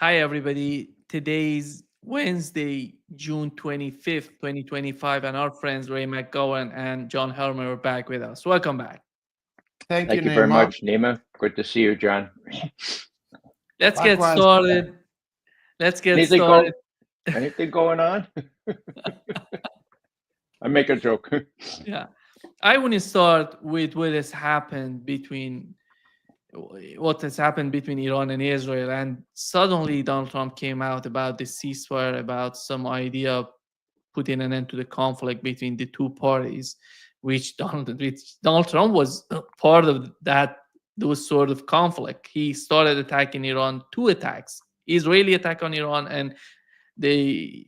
Hi, everybody. Today's Wednesday, June 25th, 2025, and our friends Ray McGovern and John Helmer are back with us. Welcome back. Thank you very much, Nima. Good to see you, John. Let's get started. Anything going on? I make a joke. Yeah. I want to start with what has happened between Iran and Israel. And suddenly Donald Trump came out about the ceasefire, about some idea of putting an end to the conflict between the two parties, which Donald Trump was part of those sort of conflict. He started attacking Iran, two attacks, Israeli attack on Iran and the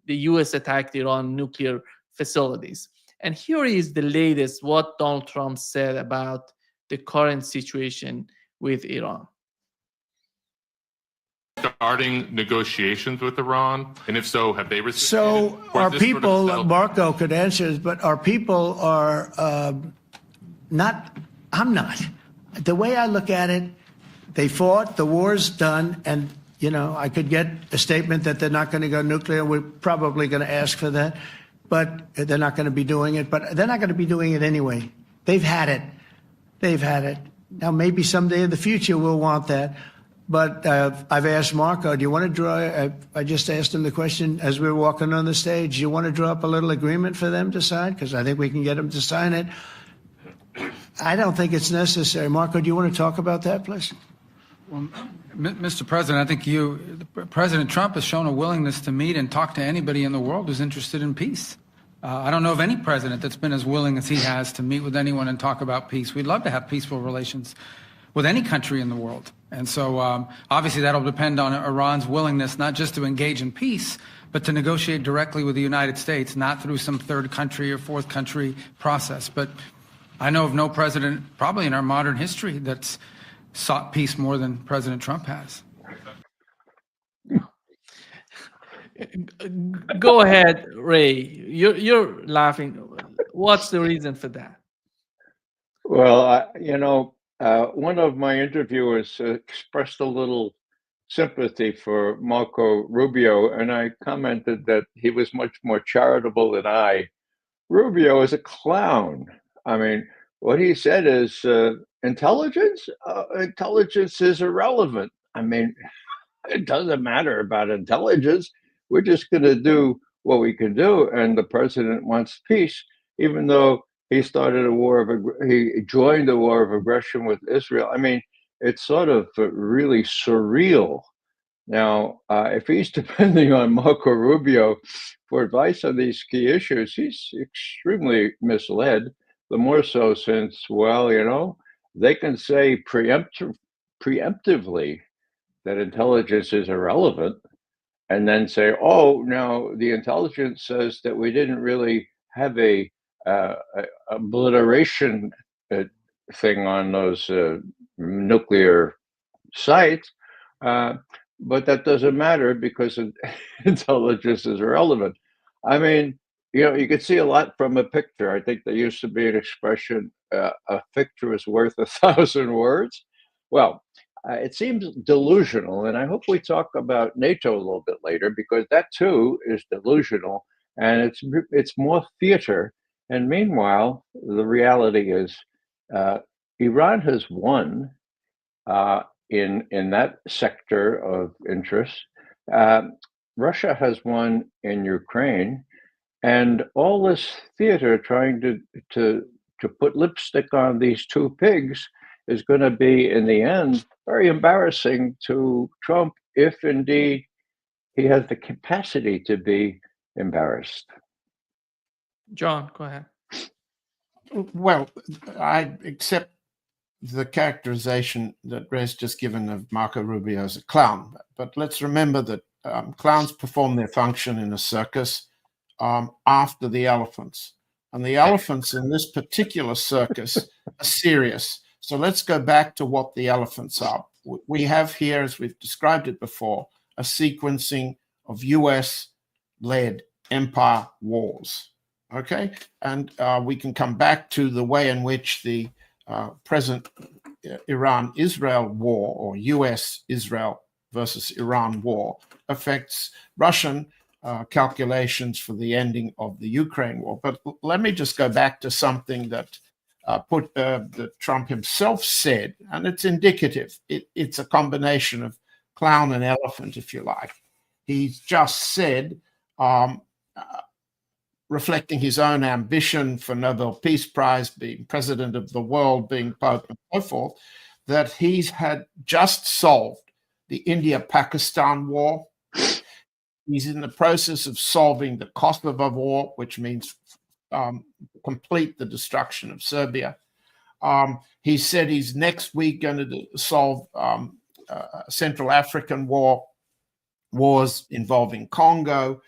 US attacked Iran nuclear facilities. And here is the latest, what Donald Trump said about the current situation with Iran. Starting negotiations with Iran, and if so, have they received? So our people, Marco could answer this, but our people are not. I'm not. The way I look at it, they fought. The war's done, and I could get a statement that they're not going to go nuclear. We're probably going to ask for that, but they're not going to be doing it. But they're not going to be doing it anyway. They've had it. They've had it. Now, maybe someday in the future we'll want that. But I've asked Marco, do you want to draw, I just asked him the question as we were walking on the stage, do you want to draw up a little agreement for them to sign? Because I think we can get them to sign it. I don't think it's necessary. Marco, do you want to talk about that, please? Well, Mr. President, I think President Trump has shown a willingness to meet and talk to anybody in the world who's interested in peace. I don't know of any president that's been as willing as he has to meet with anyone and talk about peace. We'd love to have peaceful relations with any country in the world. And so obviously that'll depend on Iran's willingness not just to engage in peace, but to negotiate directly with the United States, not through some third country or fourth country process. But I know of no president, probably in our modern history, that's sought peace more than President Trump has. Go ahead, Ray. You're laughing. What's the reason for that? Well, one of my interviewers expressed a little sympathy for Marco Rubio, and I commented that he was much more charitable than I. Rubio is a clown. I mean, what he said is intelligence? Intelligence is irrelevant. I mean, it doesn't matter about intelligence. We're just going to do what we can do. And the president wants peace, even though he started he joined a war of aggression with Israel. I mean, it's sort of really surreal. Now, if he's depending on Marco Rubio for advice on these key issues, he's extremely misled. The more so since, they can say preemptively that intelligence is irrelevant, and then say, oh, now the intelligence says that we didn't really have a obliteration thing on those nuclear sites, but that doesn't matter because intelligence is irrelevant. I mean, you could see a lot from a picture. I think there used to be an expression, a picture is worth 1,000 words. Well, it seems delusional, and I hope we talk about NATO a little bit later, because that too is delusional, and it's more theater. And meanwhile, the reality is Iran has won in that sector of interest. Russia has won in Ukraine, and all this theater trying to put lipstick on these two pigs is going to be, in the end, very embarrassing to Trump if indeed he has the capacity to be embarrassed. John, go ahead. Well, I accept the characterization that Ray's just given of Marco Rubio as a clown. But let's remember that clowns perform their function in a circus after the elephants. And the elephants in this particular circus are serious. So let's go back to what the elephants are. We have here, as we've described it before, a sequencing of US-led empire wars. Okay? And we can come back to the way in which the present Iran-Israel war, or US-Israel versus Iran war affects Russian calculations for the ending of the Ukraine war. But let me just go back to something that that Trump himself said, and it's indicative. It's a combination of clown and elephant, if you like. He's just said, reflecting his own ambition for Nobel Peace Prize, being president of the world, being Pope, and so forth, that he's had just solved the India-Pakistan war. He's in the process of solving the Kosovo war, which means complete the destruction of Serbia. He said he's next week going to solve Central African wars involving Congo.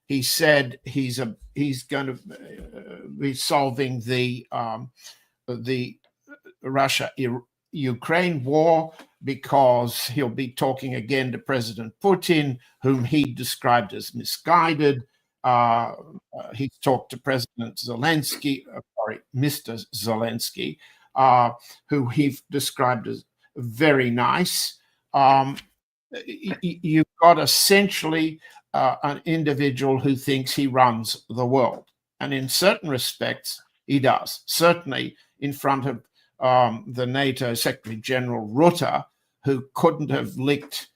He said he's going to be solving the Russia-Ukraine war because he'll be talking again to President Putin, whom he described as misguided. He's talked to President Zelensky, Mr. Zelensky, who he described as very nice. You've got essentially an individual who thinks he runs the world. And in certain respects, he does. Certainly in front of the NATO Secretary General Rutte, who couldn't have licked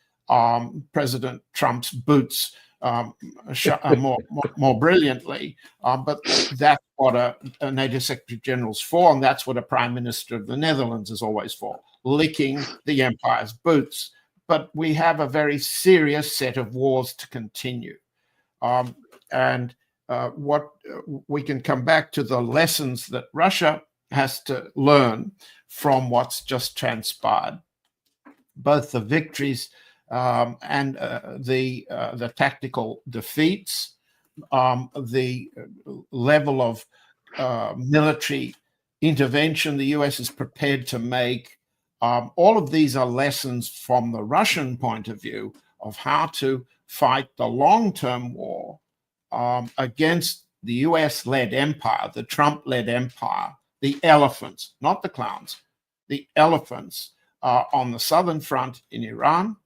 President Trump's boots more brilliantly. But that's what a NATO Secretary General's for, and that's what a Prime Minister of the Netherlands is always for, licking the empire's boots. But we have a very serious set of wars to continue. What we can come back to the lessons that Russia has to learn from what's just transpired, both the victories and the tactical defeats, the level of military intervention the US is prepared to make. All of these are lessons from the Russian point of view of how to fight the long-term war against the US-led empire, the Trump-led empire, the elephants, not the clowns, the elephants on the southern front in Iran.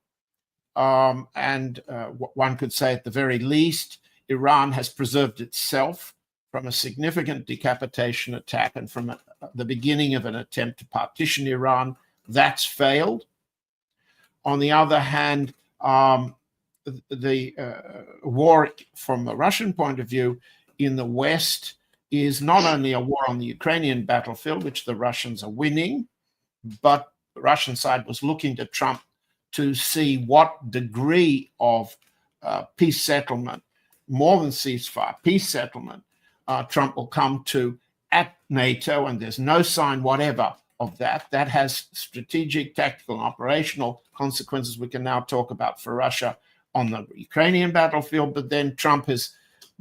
One could say at the very least, Iran has preserved itself from a significant decapitation attack and from the beginning of an attempt to partition Iran. That's failed. On the other hand, the war from the Russian point of view in the West is not only a war on the Ukrainian battlefield, which the Russians are winning, but the Russian side was looking to Trump to see what degree of peace settlement, more than ceasefire, peace settlement, Trump will come to at NATO, and there's no sign whatever of that. That has strategic, tactical, and operational consequences we can now talk about for Russia on the Ukrainian battlefield. But then Trump has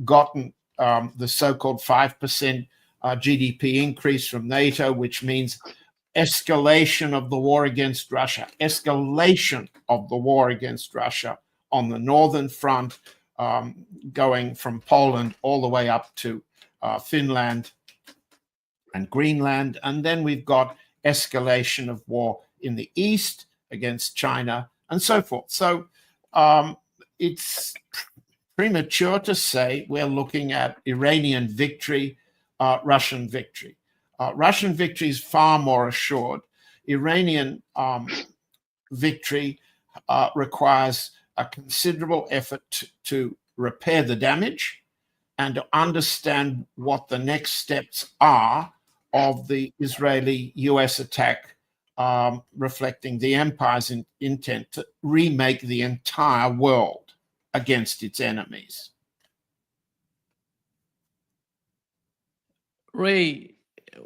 gotten the so-called 5% GDP increase from NATO, which means escalation of the war against Russia, escalation of the war against Russia on the northern front, going from Poland all the way up to Finland and Greenland. And then we've got escalation of war in the east against China and so forth. So it's premature to say we're looking at Iranian victory, Russian victory. Russian victory is far more assured. Iranian victory requires a considerable effort to repair the damage and to understand what the next steps are of the Israeli-US attack, reflecting the empire's intent to remake the entire world against its enemies. Ray,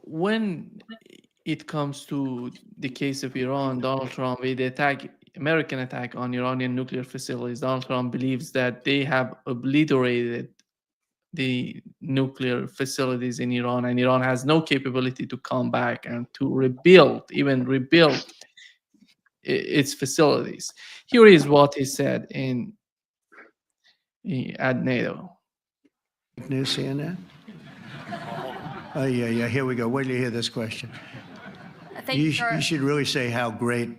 when it comes to the case of Iran, Donald Trump, with the American attack on Iranian nuclear facilities, Donald Trump believes that they have obliterated the nuclear facilities in Iran, and Iran has no capability to come back and to rebuild its facilities. Here is what he said at NATO. News, seeing that? Oh, yeah, here we go. Wait till you hear this question. You should really say how great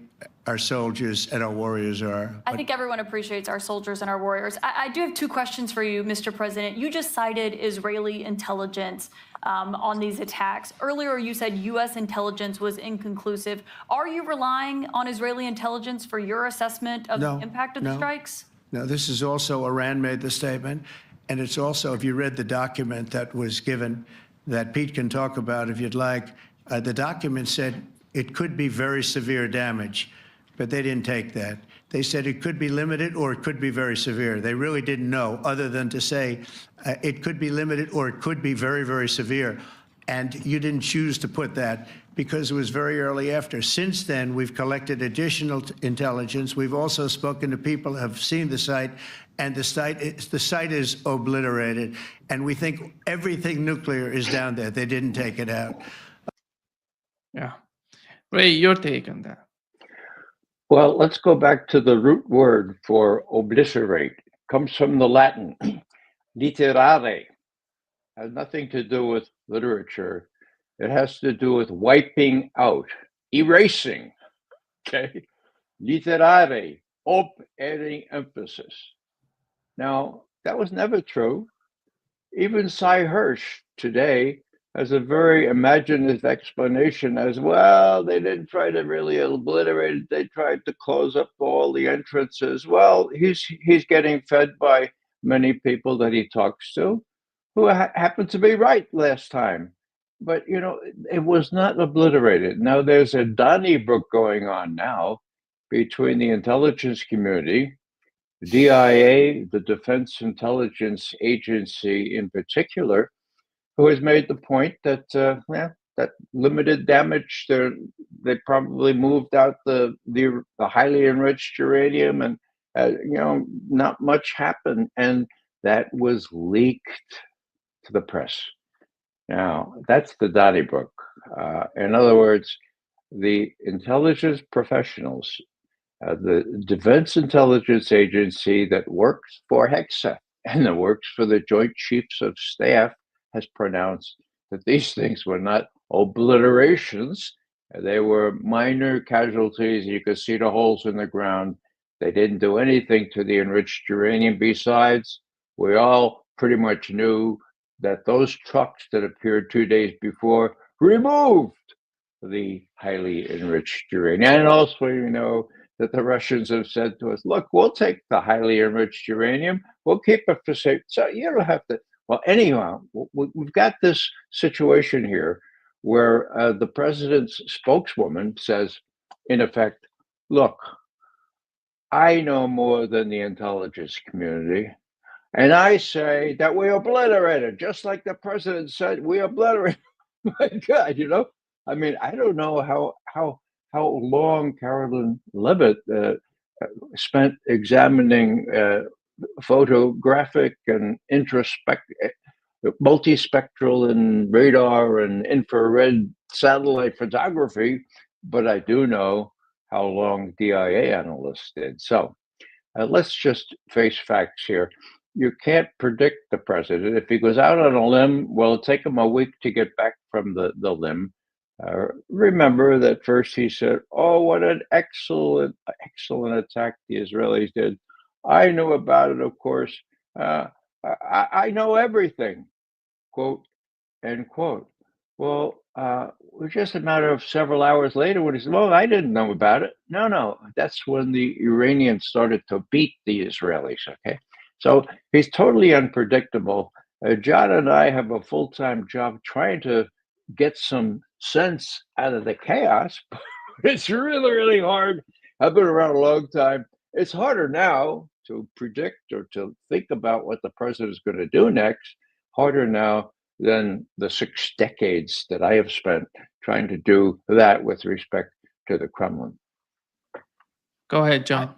our soldiers and our warriors are. I think everyone appreciates our soldiers and our warriors. I do have two questions for you, Mr. President. You just cited Israeli intelligence on these attacks. Earlier, you said U.S. intelligence was inconclusive. Are you relying on Israeli intelligence for your assessment of the impact of the strikes? No, this is also Iran made the statement. And it's also, if you read the document that was given, that Pete can talk about if you'd like, the document said it could be very severe damage, but they didn't take that. They said it could be limited or it could be very severe. They really didn't know, other than to say it could be limited or it could be very, very severe. And you didn't choose to put that because it was very early after. Since then, we've collected additional intelligence. We've also spoken to people who have seen the site, and the site is obliterated. And we think everything nuclear is down there. They didn't take it out. Yeah. Ray, your take on that. Well, let's go back to the root word for obliterate. It comes from the Latin, literare. It has nothing to do with literature. It has to do with wiping out, erasing. Okay? Literare, op, adding emphasis. Now, that was never true. Even Cy Hirsch today has a very imaginative explanation as well. They didn't try to really obliterate it. They tried to close up all the entrances. Well, he's getting fed by many people that he talks to who happened to be right last time. But, you know, it was not obliterated. Now, there's a Donnybrook going on now between the intelligence community, DIA, the Defense Intelligence Agency in particular, who has made the point that that limited damage. They probably moved out the highly enriched uranium, and you know, not much happened, and that was leaked to the press. Now that's the Donnybrook. In other words, the intelligence professionals, the Defense Intelligence Agency that works for HEXA and that works for the Joint Chiefs of Staff, has pronounced that these things were not obliterations. They were minor casualties. You could see the holes in the ground. They didn't do anything to the enriched uranium. Besides, we all pretty much knew that those trucks that appeared 2 days before removed the highly enriched uranium. And also, you know, that the Russians have said to us, look, we'll take the highly enriched uranium. We'll keep it for safe. So you don't have to. Well, anyhow, we've got this situation here where the president's spokeswoman says, in effect, look, I know more than the intelligence community, and I say that we obliterated, just like the president said, we obliterated. My God, you know, I mean, I don't know how long Carolyn Levitt spent examining photographic and multispectral and radar and infrared satellite photography, but I do know how long DIA analysts did. So let's just face facts here. You can't predict the president. If he goes out on a limb, well, it'll take him a week to get back from the limb. Remember that first he said, oh, what an excellent attack the Israelis did. I knew about it, of course. I know everything, quote, end quote. Well, it was just a matter of several hours later when he said, well, I didn't know about it. No, that's when the Iranians started to beat the Israelis, okay? So he's totally unpredictable. John and I have a full-time job trying to get some sense out of the chaos. It's really, really hard. I've been around a long time. It's harder now to predict or to think about what the president is going to do next, harder now than the 6 decades that I have spent trying to do that with respect to the Kremlin. Go ahead, John.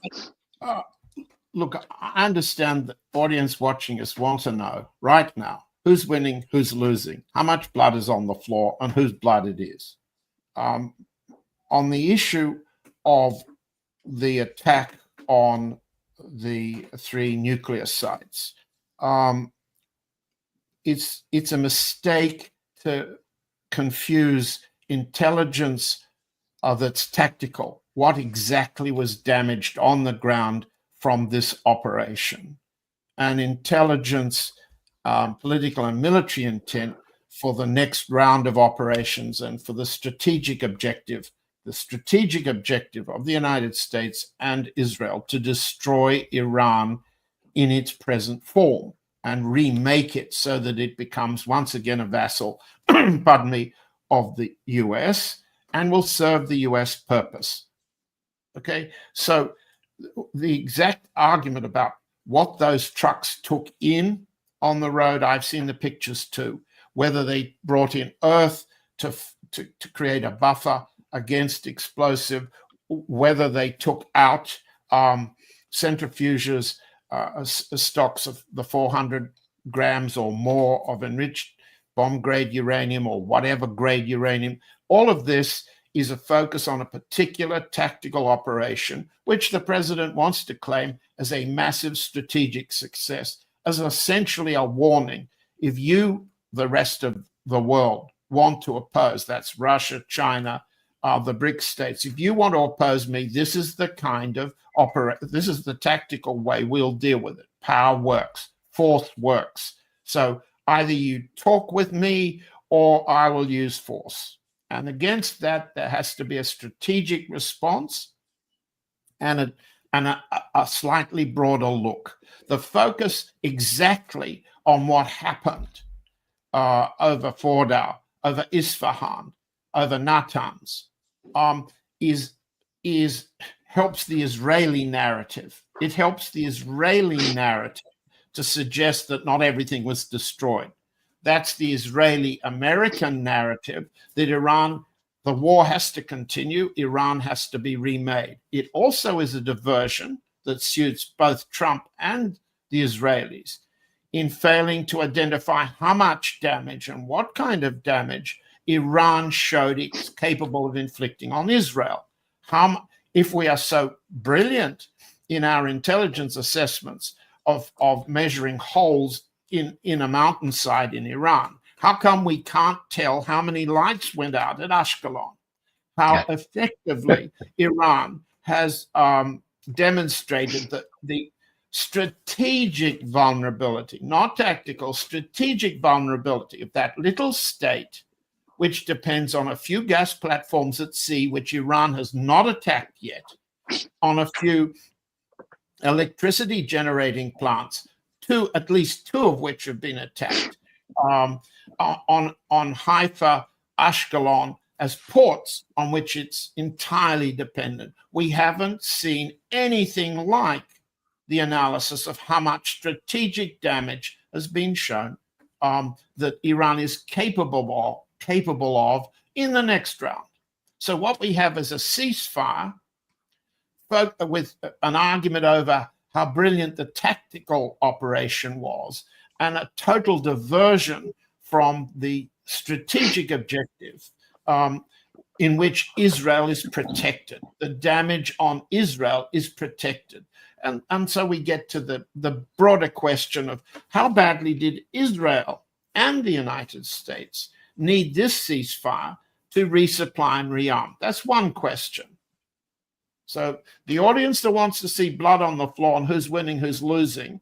Look, I understand the audience watching us want to know right now who's winning, who's losing, how much blood is on the floor, and whose blood it is. On the issue of the attack on the 3 nuclear sites, it's a mistake to confuse intelligence that's tactical what exactly was damaged on the ground from this operation, and intelligence, political and military intent for the next round of operations, and for the strategic objective of the United States and Israel to destroy Iran in its present form and remake it so that it becomes once again a vassal, pardon me, of the US and will serve the US purpose. Okay, so the exact argument about what those trucks took in on the road, I've seen the pictures too, whether they brought in earth to create a buffer against explosive, whether they took out centrifuges, stocks of the 400 grams or more of enriched bomb-grade uranium or whatever grade uranium. All of this is a focus on a particular tactical operation, which the president wants to claim as a massive strategic success, as essentially a warning. If you, the rest of the world, want to oppose, that's Russia, China, the BRICS states, if you want to oppose me, this is the kind of this is the tactical way we'll deal with it. Power works, force works. So either you talk with me or I will use force. And against that, there has to be a strategic response and a slightly broader look. The focus exactly on what happened over Fordow, over Isfahan, over Natanz, helps the Israeli narrative. It helps the Israeli narrative to suggest that not everything was destroyed. That's the Israeli-American narrative that Iran, the war has to continue, Iran has to be remade. It also is a diversion that suits both Trump and the Israelis in failing to identify how much damage and what kind of damage Iran showed it's capable of inflicting on Israel. If we are so brilliant in our intelligence assessments of measuring holes in a mountainside in Iran, how come we can't tell how many lights went out at Ashkelon? How effectively Iran has demonstrated that the strategic vulnerability, not tactical, strategic vulnerability of that little state, which depends on a few gas platforms at sea, which Iran has not attacked yet, on a few electricity generating plants, at least two of which have been attacked, on Haifa, Ashkelon as ports on which it's entirely dependent. We haven't seen anything like the analysis of how much strategic damage has been shown that Iran is capable of in the next round. So what we have is a ceasefire with an argument over how brilliant the tactical operation was and a total diversion from the strategic objective in which Israel is protected. The damage on Israel is protected. And so we get to the broader question of how badly did Israel and the United States need this ceasefire to resupply and rearm? That's one question. So the audience that wants to see blood on the floor and who's winning, who's losing,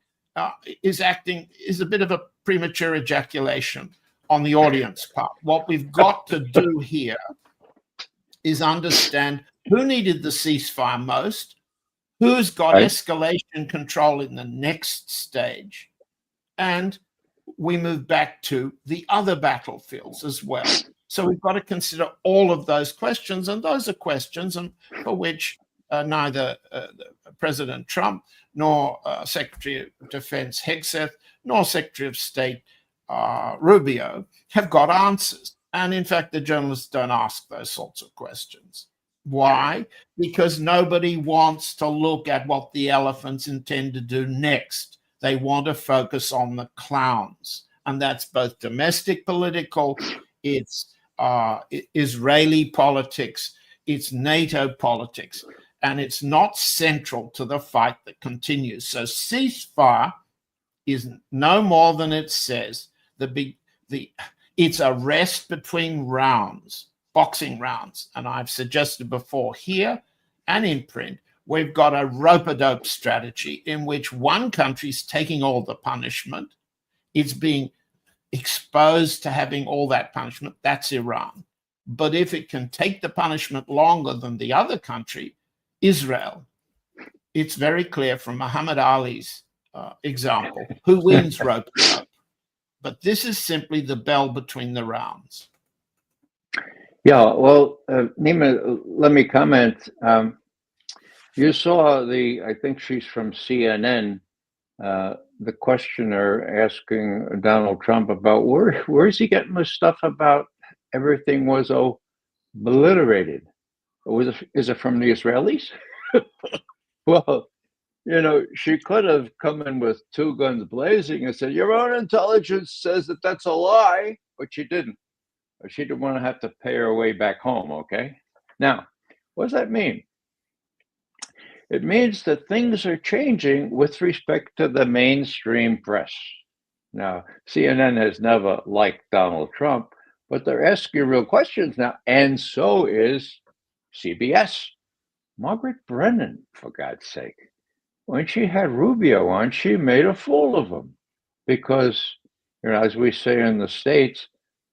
is a bit of a premature ejaculation on the audience part. What we've got to do here is understand who needed the ceasefire most, who's got escalation control in the next stage, and we move back to the other battlefields as well. So we've got to consider all of those questions, and those are questions for which neither President Trump nor Secretary of Defense Hegseth nor Secretary of State Rubio have got answers. And in fact, the journalists don't ask those sorts of questions. Why? Because nobody wants to look at what the elephants intend to do next. They want to focus on the clowns. And that's both domestic political, it's Israeli politics, it's NATO politics, and it's not central to the fight that continues. So ceasefire is no more than it says. It's a rest between rounds, boxing rounds. And I've suggested before here, and in print, we've got a rope-a-dope strategy in which one country's taking all the punishment, it's being exposed to having all that punishment, that's Iran. But if it can take the punishment longer than the other country, Israel, it's very clear from Muhammad Ali's example, who wins rope-a-dope. But this is simply the bell between the rounds. Yeah, well, Nima, let me comment. You saw I think she's from CNN, the questioner asking Donald Trump about where is he getting the stuff about everything was obliterated? Is it from the Israelis? Well, she could have come in with two guns blazing and said, your own intelligence says that that's a lie, but she didn't. She didn't want to have to pay her way back home, okay? Now, what does that mean? It means that things are changing with respect to the mainstream press. Now, CNN has never liked Donald Trump, but they're asking real questions now, and so is CBS. Margaret Brennan, for God's sake. When she had Rubio on, she made a fool of him because, as we say in the States,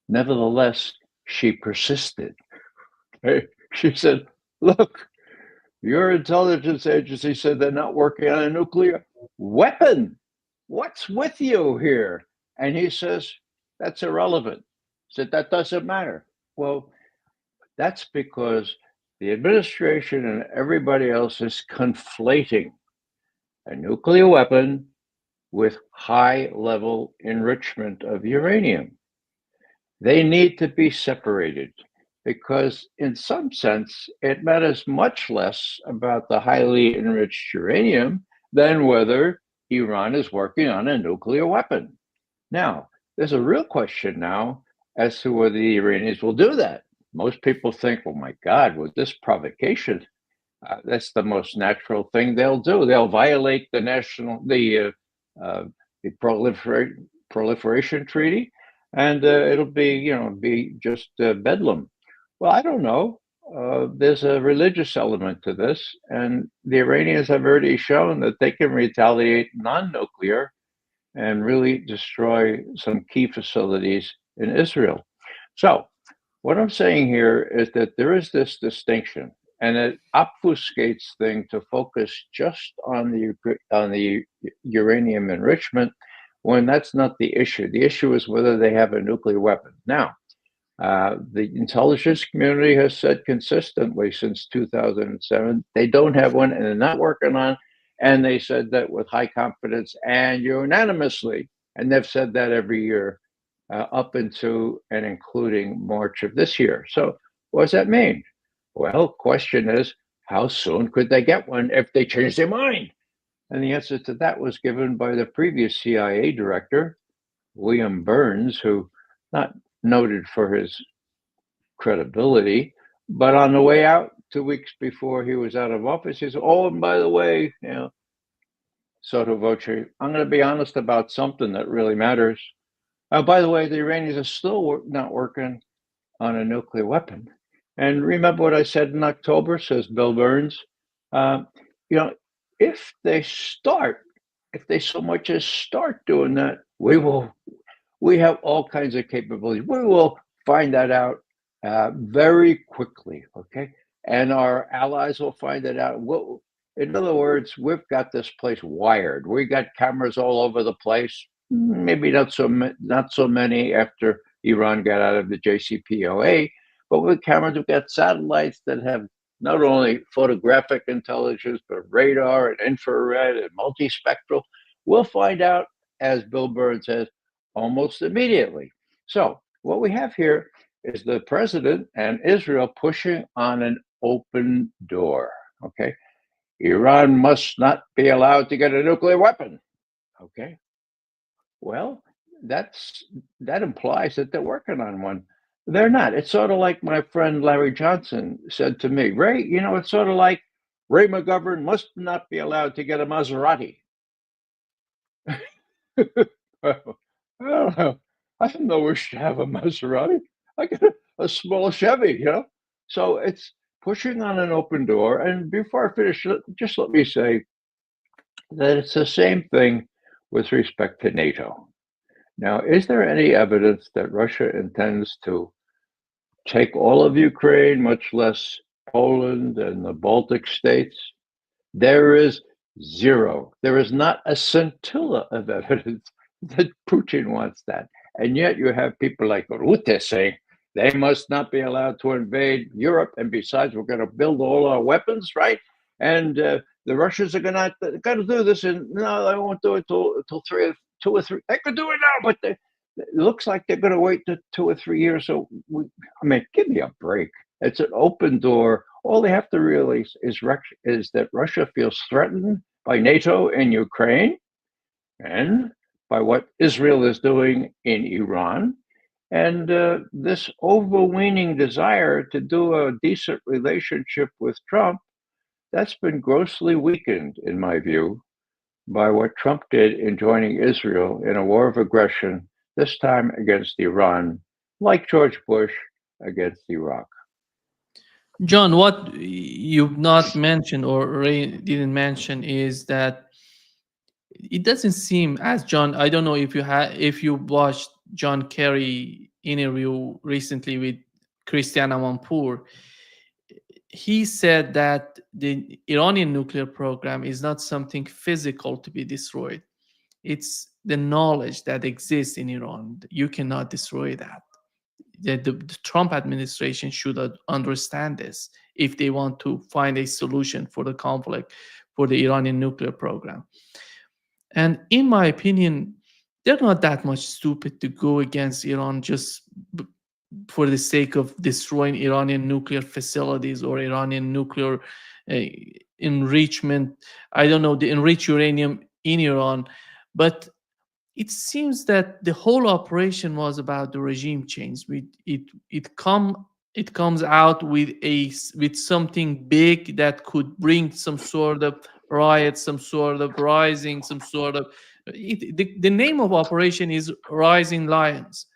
nevertheless, she persisted. She said, look, your intelligence agency said they're not working on a nuclear weapon. What's with you here? And he says, that's irrelevant. He said, that doesn't matter. Well, that's because the administration and everybody else is conflating a nuclear weapon with high-level enrichment of uranium. They need to be separated because in some sense, it matters much less about the highly enriched uranium than whether Iran is working on a nuclear weapon. Now, there's a real question now as to whether the Iranians will do that. Most people think, oh my God, with this provocation, that's the most natural thing they'll do. They'll violate the proliferation treaty, and it'll be just bedlam. Well, I don't know. There's a religious element to this, and the Iranians have already shown that they can retaliate non-nuclear and really destroy some key facilities in Israel. So what I'm saying here is that there is this distinction, and it obfuscates things to focus just on the uranium enrichment when that's not the issue. The issue is whether they have a nuclear weapon. Now, the intelligence community has said consistently since 2007 they don't have one and they're not working on, and they said that with high confidence and unanimously, and they've said that every year up into and including March of this year. So what does that mean? Well, question is, how soon could they get one if they change their mind? And the answer to that was given by the previous CIA director, William Burns, who not noted for his credibility, but on the way out, 2 weeks before he was out of office, he said, oh, and by the way, sotto voce, I'm going to be honest about something that really matters. By the way, the Iranians are still not working on a nuclear weapon. And remember what I said in October, says Bill Burns, if they so much as start doing that, we have all kinds of capabilities. We will find that out very quickly, okay? And our allies will find it out. In other words, we've got this place wired. We got cameras all over the place. Maybe not so many after Iran got out of the JCPOA, but with cameras, we've got satellites that have not only photographic intelligence, but radar and infrared and multispectral. We'll find out, as Bill Burns says, almost immediately. So what we have here is the president and Israel pushing on an open door, okay? Iran must not be allowed to get a nuclear weapon, okay? Well, that implies that they're working on one. They're not. It's sort of like my friend Larry Johnson said to me, Ray, it's sort of like Ray McGovern must not be allowed to get a Maserati. I don't know. I have no wish to have a Maserati. I got a small Chevy, So it's pushing on an open door. And before I finish, just let me say that it's the same thing with respect to NATO. Now, is there any evidence that Russia intends to take all of Ukraine, much less Poland and the Baltic states? There is zero. There is not a scintilla of evidence that Putin wants that. And yet you have people like Rutte saying they must not be allowed to invade Europe. And besides, we're going to build all our weapons, right? And the Russians are going to do this. And no, they won't do it till 2 or 3. They could do it now, but it looks like they're going to wait 2 or 3 years. So, give me a break. It's an open door. All they have to realize is that Russia feels threatened by NATO and Ukraine and by what Israel is doing in Iran. And this overweening desire to do a decent relationship with Trump, that's been grossly weakened, in my view, by what Trump did in joining Israel in a war of aggression, this time against Iran, like George Bush against Iraq. John, what you've not mentioned or Ray didn't mention is that it doesn't seem, as John, I don't know if you watched John Kerry interview recently with Christiane Amanpour. He said that the Iranian nuclear program is not something physical to be destroyed. It's the knowledge that exists in Iran. You cannot destroy that. The Trump administration should understand this if they want to find a solution for the conflict for the Iranian nuclear program. And in my opinion, they're not that much stupid to go against Iran just for the sake of destroying Iranian nuclear facilities or Iranian nuclear enrichment. I don't know, the enriched uranium in Iran. But it seems that the whole operation was about the regime change. It comes out with something big that could bring some sort of riot, some sort of rising, some sort of the name of operation is Rising Lions.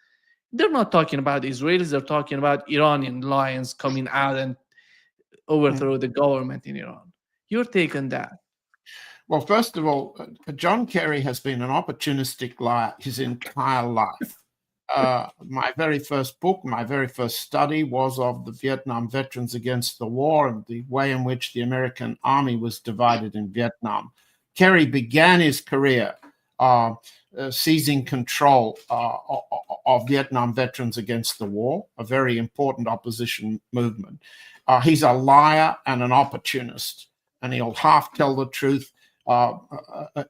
They're not talking about Israelis, they're talking about Iranian lions coming out and overthrow the government in Iran. Your take on that? Well, first of all, John Kerry has been an opportunistic liar his entire life. My very first book, my very first study was of the Vietnam veterans against the war and the way in which the American army was divided in Vietnam. Kerry began his career seizing control of Vietnam veterans against the war, a very important opposition movement. He's a liar and an opportunist, and he'll half tell the truth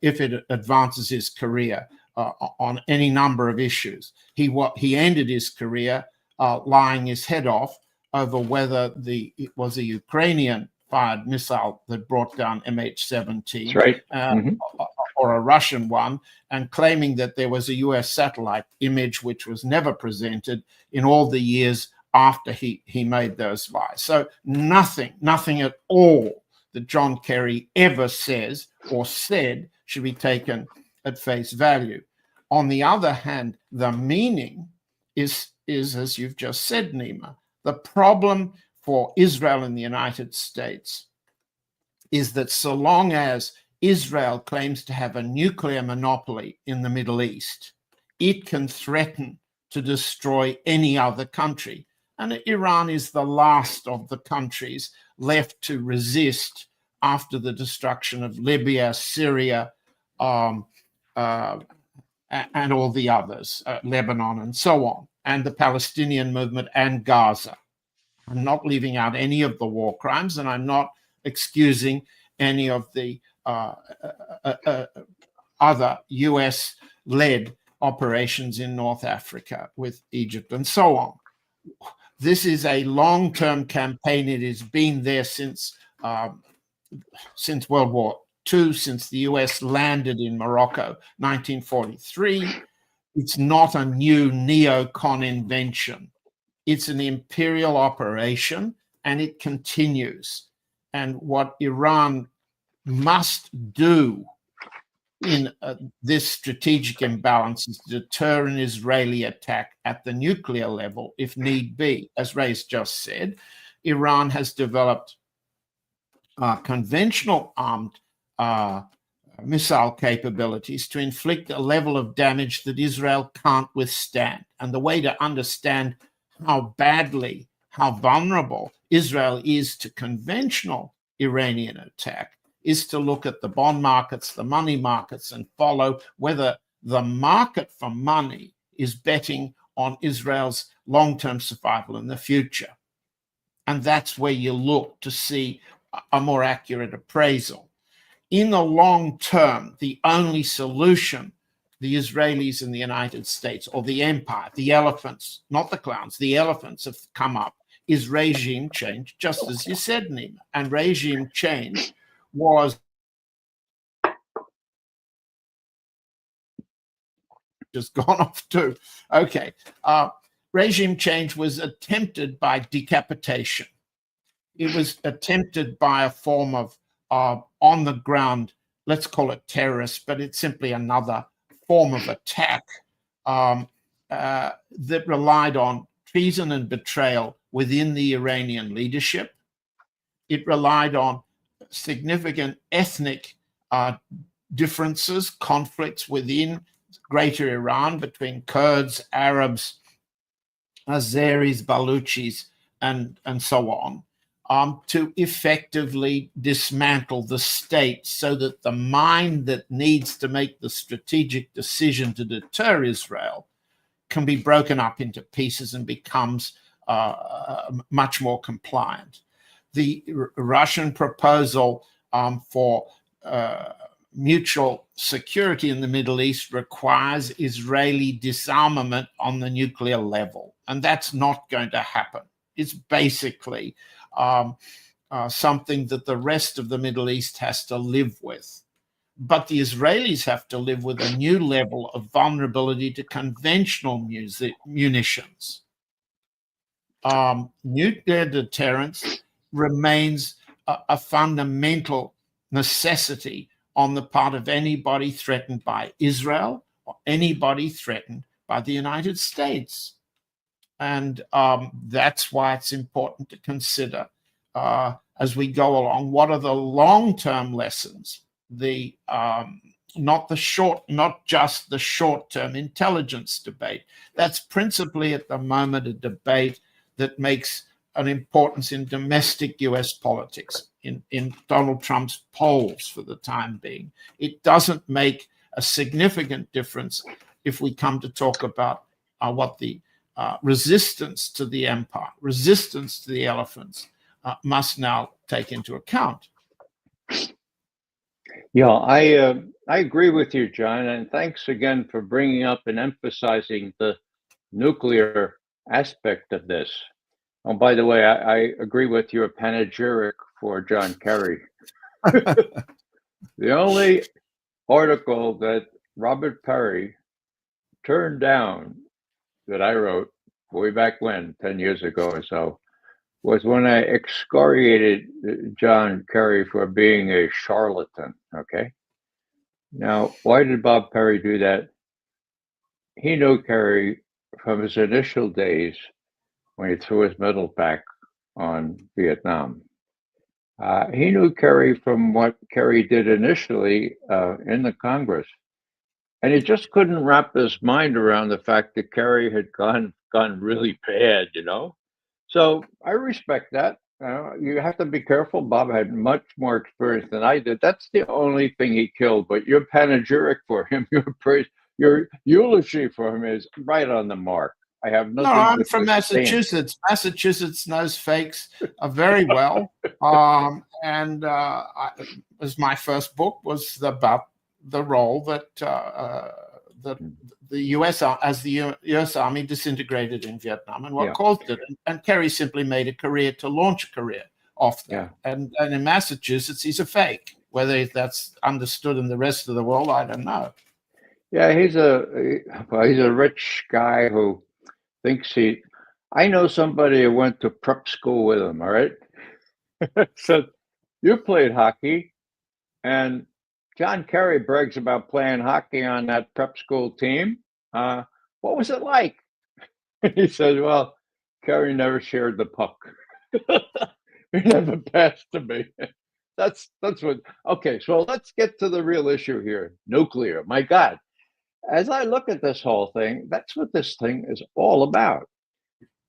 if it advances his career on any number of issues. He ended his career lying his head off over whether it was a Ukrainian-fired missile that brought down MH17, right. or a Russian one, and claiming that there was a US satellite image which was never presented in all the years after he made those lies. So nothing at all that John Kerry ever says or said should be taken at face value. On the other hand, the meaning is as you've just said, Nima, the problem for Israel and the United States is that so long as Israel claims to have a nuclear monopoly in the Middle East, it can threaten to destroy any other country. And Iran is the last of the countries left to resist after the destruction of Libya, Syria, and all the others, Lebanon and so on, and the Palestinian movement and Gaza. I'm not leaving out any of the war crimes, and I'm not excusing any of the other US-led operations in North Africa with Egypt and so on. This is a long-term campaign. It has been there since World War II, since the US landed in Morocco, 1943. It's not a new neocon invention. It's an imperial operation, and it continues. And what Iran must do in this strategic imbalance is to deter an Israeli attack at the nuclear level, if need be. As Ray's just said, Iran has developed conventional armed missile capabilities to inflict a level of damage that Israel can't withstand. And the way to understand how badly, how vulnerable Israel is to conventional Iranian attack is to look at the bond markets, the money markets, and follow whether the market for money is betting on Israel's long-term survival in the future. And that's where you look to see a more accurate appraisal. In the long term, the only solution the Israelis and the United States, or the empire, the elephants, not the clowns, the elephants have come up, is regime change, just as you said, Nima. And regime change was just gone off too. Okay. Regime change was attempted by decapitation. It was attempted by a form of on the ground, let's call it terrorist, but it's simply another form of attack that relied on treason and betrayal within the Iranian leadership. It relied on significant ethnic differences, conflicts within Greater Iran between Kurds, Arabs, Azeris, Baluchis, and so on, to effectively dismantle the state so that the mind that needs to make the strategic decision to deter Israel can be broken up into pieces and becomes much more compliant. The Russian proposal for mutual security in the Middle East requires Israeli disarmament on the nuclear level, and that's not going to happen. It's basically something that the rest of the Middle East has to live with. But the Israelis have to live with a new level of vulnerability to conventional munitions. Nuclear deterrence remains a fundamental necessity on the part of anybody threatened by Israel or anybody threatened by the United States. And that's why it's important to consider as we go along, what are the long-term lessons, not just the short-term intelligence debate. That's principally at the moment a debate that makes an importance in domestic US politics, in Donald Trump's polls for the time being. It doesn't make a significant difference if we come to talk about what the resistance to the empire, resistance to the elephants must now take into account. Yeah, I agree with you, John, and thanks again for bringing up and emphasizing the nuclear aspect of this. Oh, by the way, I agree with your panegyric for John Kerry. The only article that Robert Perry turned down that I wrote way back when, 10 years ago or so, was when I excoriated John Kerry for being a charlatan, okay? Now, why did Bob Perry do that? He knew Kerry from his initial days when he threw his medal back on Vietnam. He knew Kerry from what Kerry did initially in the Congress. And he just couldn't wrap his mind around the fact that Kerry had gone really bad, you know? So I respect that. You have to be careful. Bob had much more experience than I did. That's the only thing he killed. But your panegyric for him, your praise, your eulogy for him is right on the mark. I have nothing. No, I'm from Massachusetts. Massachusetts knows fakes very well. And as my first book was about the role that the U.S. Army disintegrated in Vietnam and what caused it. And Kerry simply made a career to launch a career off that. Yeah. And in Massachusetts, he's a fake. Whether that's understood in the rest of the world, I don't know. Yeah, he's a rich guy who thinks I know somebody who went to prep school with him, all right? So you played hockey, and John Kerry brags about playing hockey on that prep school team. What was it like? He said, well, Kerry never shared the puck. You never passed to me. That's what. Okay, so let's get to the real issue here. Nuclear. My God, as I look at this whole thing, that's what this thing is all about.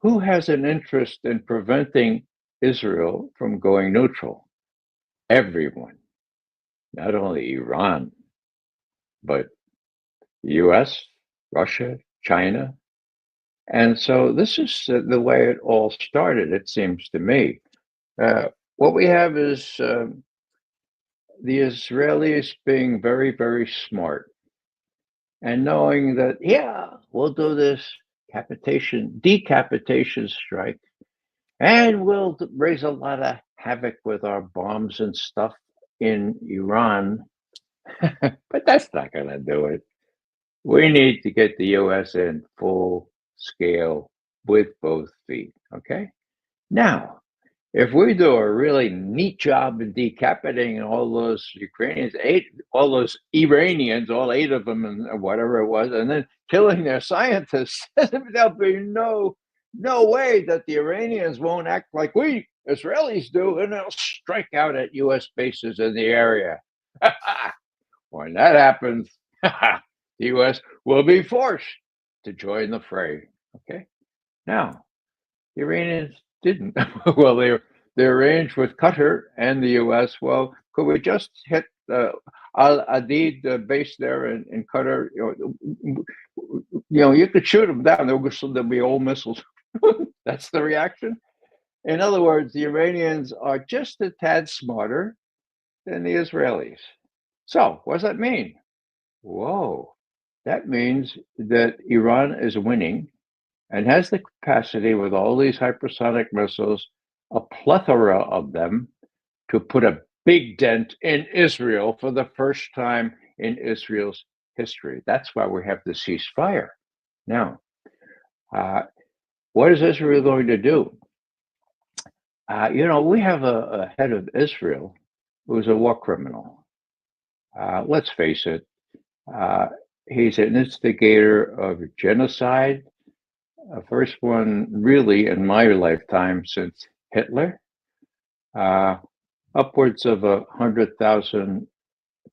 Who has an interest in preventing Israel from going neutral? Everyone, not only Iran, but the US, Russia, China. And so this is the way it all started, it seems to me. What we have is the Israelis being very, very smart and knowing that, yeah, we'll do this decapitation strike, and we'll raise a lot of havoc with our bombs and stuff in Iran. But that's not going to do it. We need to get the U.S. in full scale with both feet. Okay. Now, if we do a really neat job in decapitating all those Ukrainians, all those Iranians, all 8 of them, and whatever it was, and then killing their scientists, there'll be no way that the Iranians won't act like we Israelis do, and they'll strike out at U.S. bases in the area. When that happens, the U.S. will be forced to join the fray. Okay. Now, the Iranians didn't. Well, they arranged with Qatar and the U.S. Well, could we just hit Al-Adid base there in Qatar? You could shoot them down. There'll be old missiles. That's the reaction. In other words, the Iranians are just a tad smarter than the Israelis. So what does that mean? Whoa, that means that Iran is winning and has the capacity with all these hypersonic missiles, a plethora of them, to put a big dent in Israel for the first time in Israel's history. That's why we have the ceasefire. Now, what is Israel going to do? We have a head of Israel who's a war criminal. Let's face it, he's an instigator of genocide, first one really in my lifetime since Hitler. Upwards of 100,000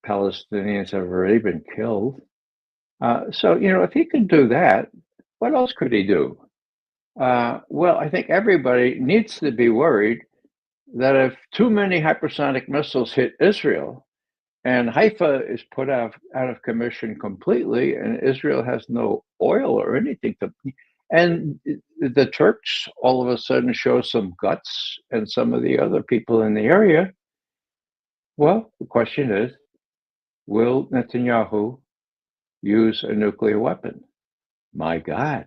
Palestinians have already been killed. So, if he can do that, what else could he do? Well, I think everybody needs to be worried that if too many hypersonic missiles hit Israel, and Haifa is put out of commission completely, and Israel has no oil or anything and the Turks all of a sudden show some guts, and some of the other people in the area. Well, the question is, will Netanyahu use a nuclear weapon? My God.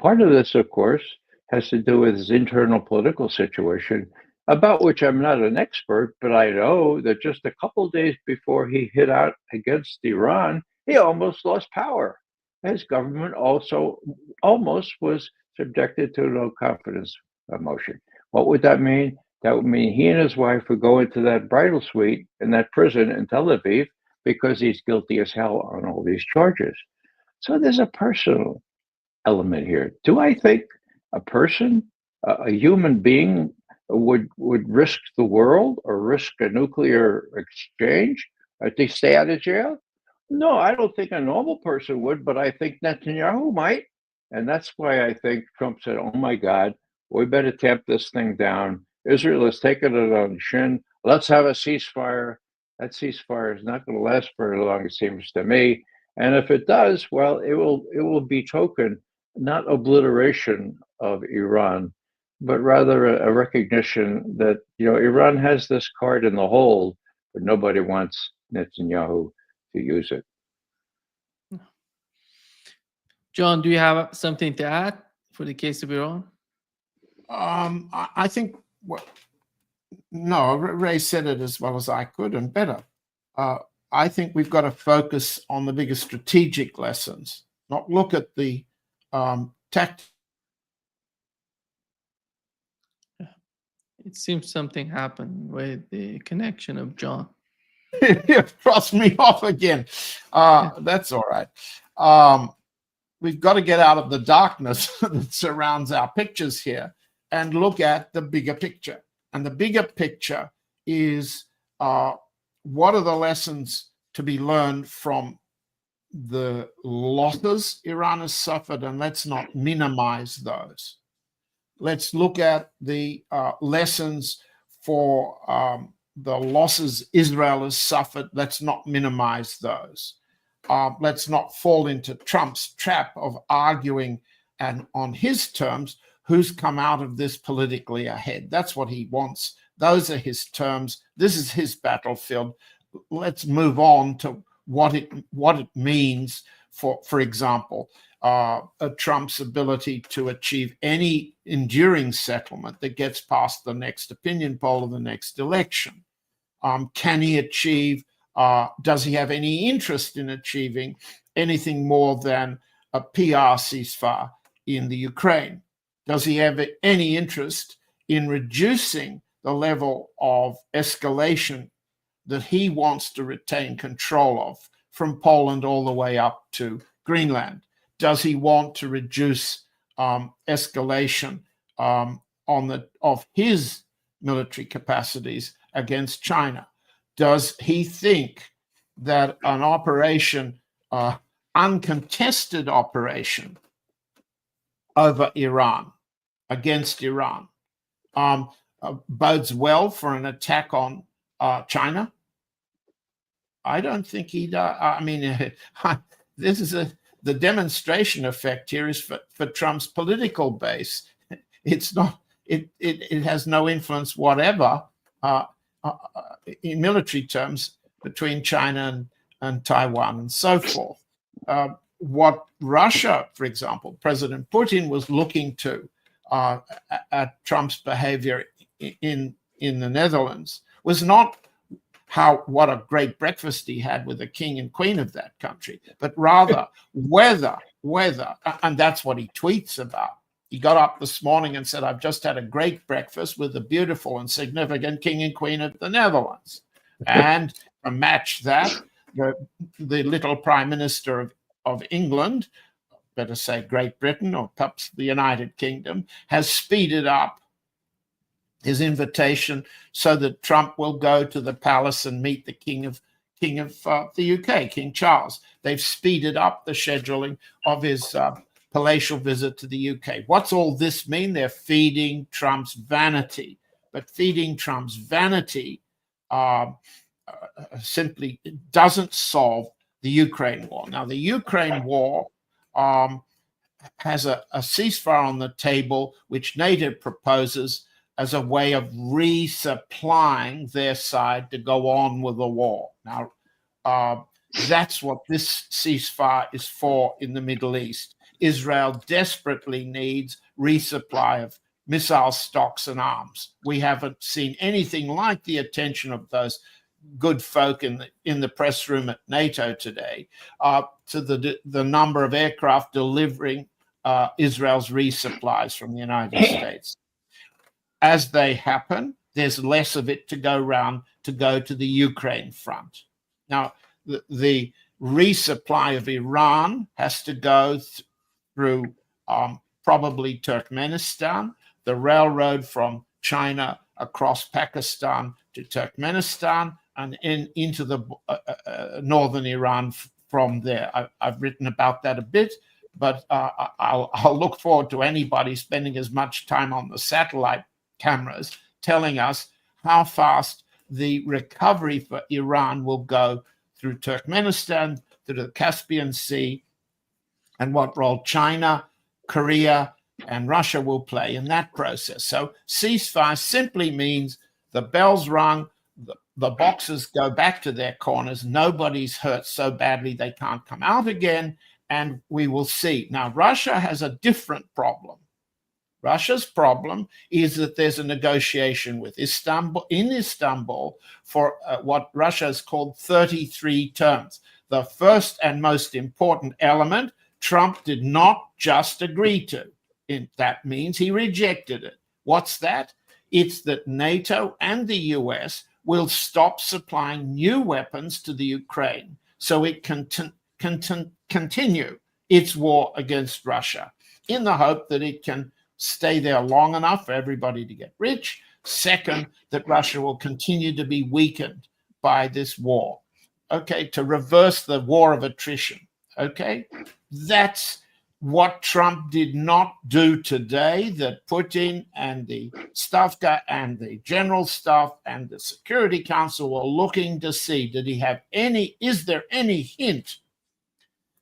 Part of this, of course, has to do with his internal political situation, about which I'm not an expert, but I know that just a couple of days before he hit out against Iran, he almost lost power. His government also almost was subjected to a no confidence motion. What would that mean? That would mean he and his wife would go into that bridal suite in that prison in Tel Aviv because he's guilty as hell on all these charges. So there's a personal element here. Do I think a person, a human being, would risk the world or risk a nuclear exchange to stay out of jail? No, I don't think a normal person would, but I think Netanyahu might. And that's why I think Trump said, oh my God, we better tamp this thing down. Israel has taken it on the chin. Let's have a ceasefire. That ceasefire is not going to last very long, it seems to me. And if it does, well, it will betoken not obliteration of Iran, but rather a recognition that, Iran has this card in the hold, but nobody wants Netanyahu to use it. John, do you have something to add for the case of Iran? I think, no, Ray said it as well as I could and better. I think we've got to focus on the bigger strategic lessons, not look at the tactics. It seems something happened with the connection of John. You crossed me off again. That's all right. We've got to get out of the darkness that surrounds our pictures here and look at the bigger picture. And the bigger picture is what are the lessons to be learned from the losses Iran has suffered, and let's not minimize those. Let's look at the lessons for the losses Israel has suffered. Let's not minimize those. Let's not fall into Trump's trap of arguing and on his terms who's come out of this politically ahead. That's what he wants. Those are his terms. This is his battlefield. Let's move on to what it means for example, Trump's ability to achieve any enduring settlement that gets past the next opinion poll or the next election. Can he achieve, does he have any interest in achieving anything more than a PR ceasefire in the Ukraine? Does he have any interest in reducing the level of escalation that he wants to retain control of from Poland all the way up to Greenland? Does he want to reduce escalation of his military capacities against China? Does he think that an operation, uncontested operation over Iran, against Iran, bodes well for an attack on China? I don't think he does. I mean, this is the demonstration effect here is for Trump's political base. It's not. It has no influence whatever in military terms between China and Taiwan and so forth. What Russia, for example, President Putin was looking to at Trump's behavior in the Netherlands was not what a great breakfast he had with the king and queen of that country, but rather whether, and that's what he tweets about. He got up this morning and said, I've just had a great breakfast with the beautiful and significant king and queen of the Netherlands. And to match that, the little prime minister of England, better say Great Britain or perhaps the United Kingdom, has speeded up his invitation so that Trump will go to the palace and meet the king of the UK, King Charles. They've speeded up the scheduling of his palatial visit to the UK. What's all this mean? They're feeding Trump's vanity, but feeding Trump's vanity simply doesn't solve the Ukraine war. Now, the Ukraine war has a ceasefire on the table, which NATO proposes as a way of resupplying their side to go on with the war. Now, that's what this ceasefire is for in the Middle East. Israel desperately needs resupply of missile stocks and arms. We haven't seen anything like the attention of those good folk in the press room at NATO today to the number of aircraft delivering Israel's resupplies from the United States. As they happen, there's less of it to go around to go to the Ukraine front. Now, the resupply of Iran has to go through probably Turkmenistan, the railroad from China across Pakistan to Turkmenistan, and into the northern Iran from there. I've written about that a bit, but I'll look forward to anybody spending as much time on the satellite cameras telling us how fast the recovery for Iran will go through Turkmenistan, through the Caspian Sea, and what role China, Korea, and Russia will play in that process. So ceasefire simply means the bell's rung, the boxes go back to their corners, nobody's hurt so badly they can't come out again, and we will see. Now, Russia has a different problem. Russia's problem is that there's a negotiation with Istanbul for what Russia has called 33 terms. The first and most important element, Trump did not just agree to. That means he rejected it. What's that? It's that NATO and the US will stop supplying new weapons to the Ukraine so it can continue its war against Russia in the hope that it can stay there long enough for everybody to get rich. Second, that Russia will continue to be weakened by this war. Okay, to reverse the war of attrition. Okay, that's what Trump did not do today, that Putin and the Stavka and the General Staff and the Security Council were looking to see. Is there any hint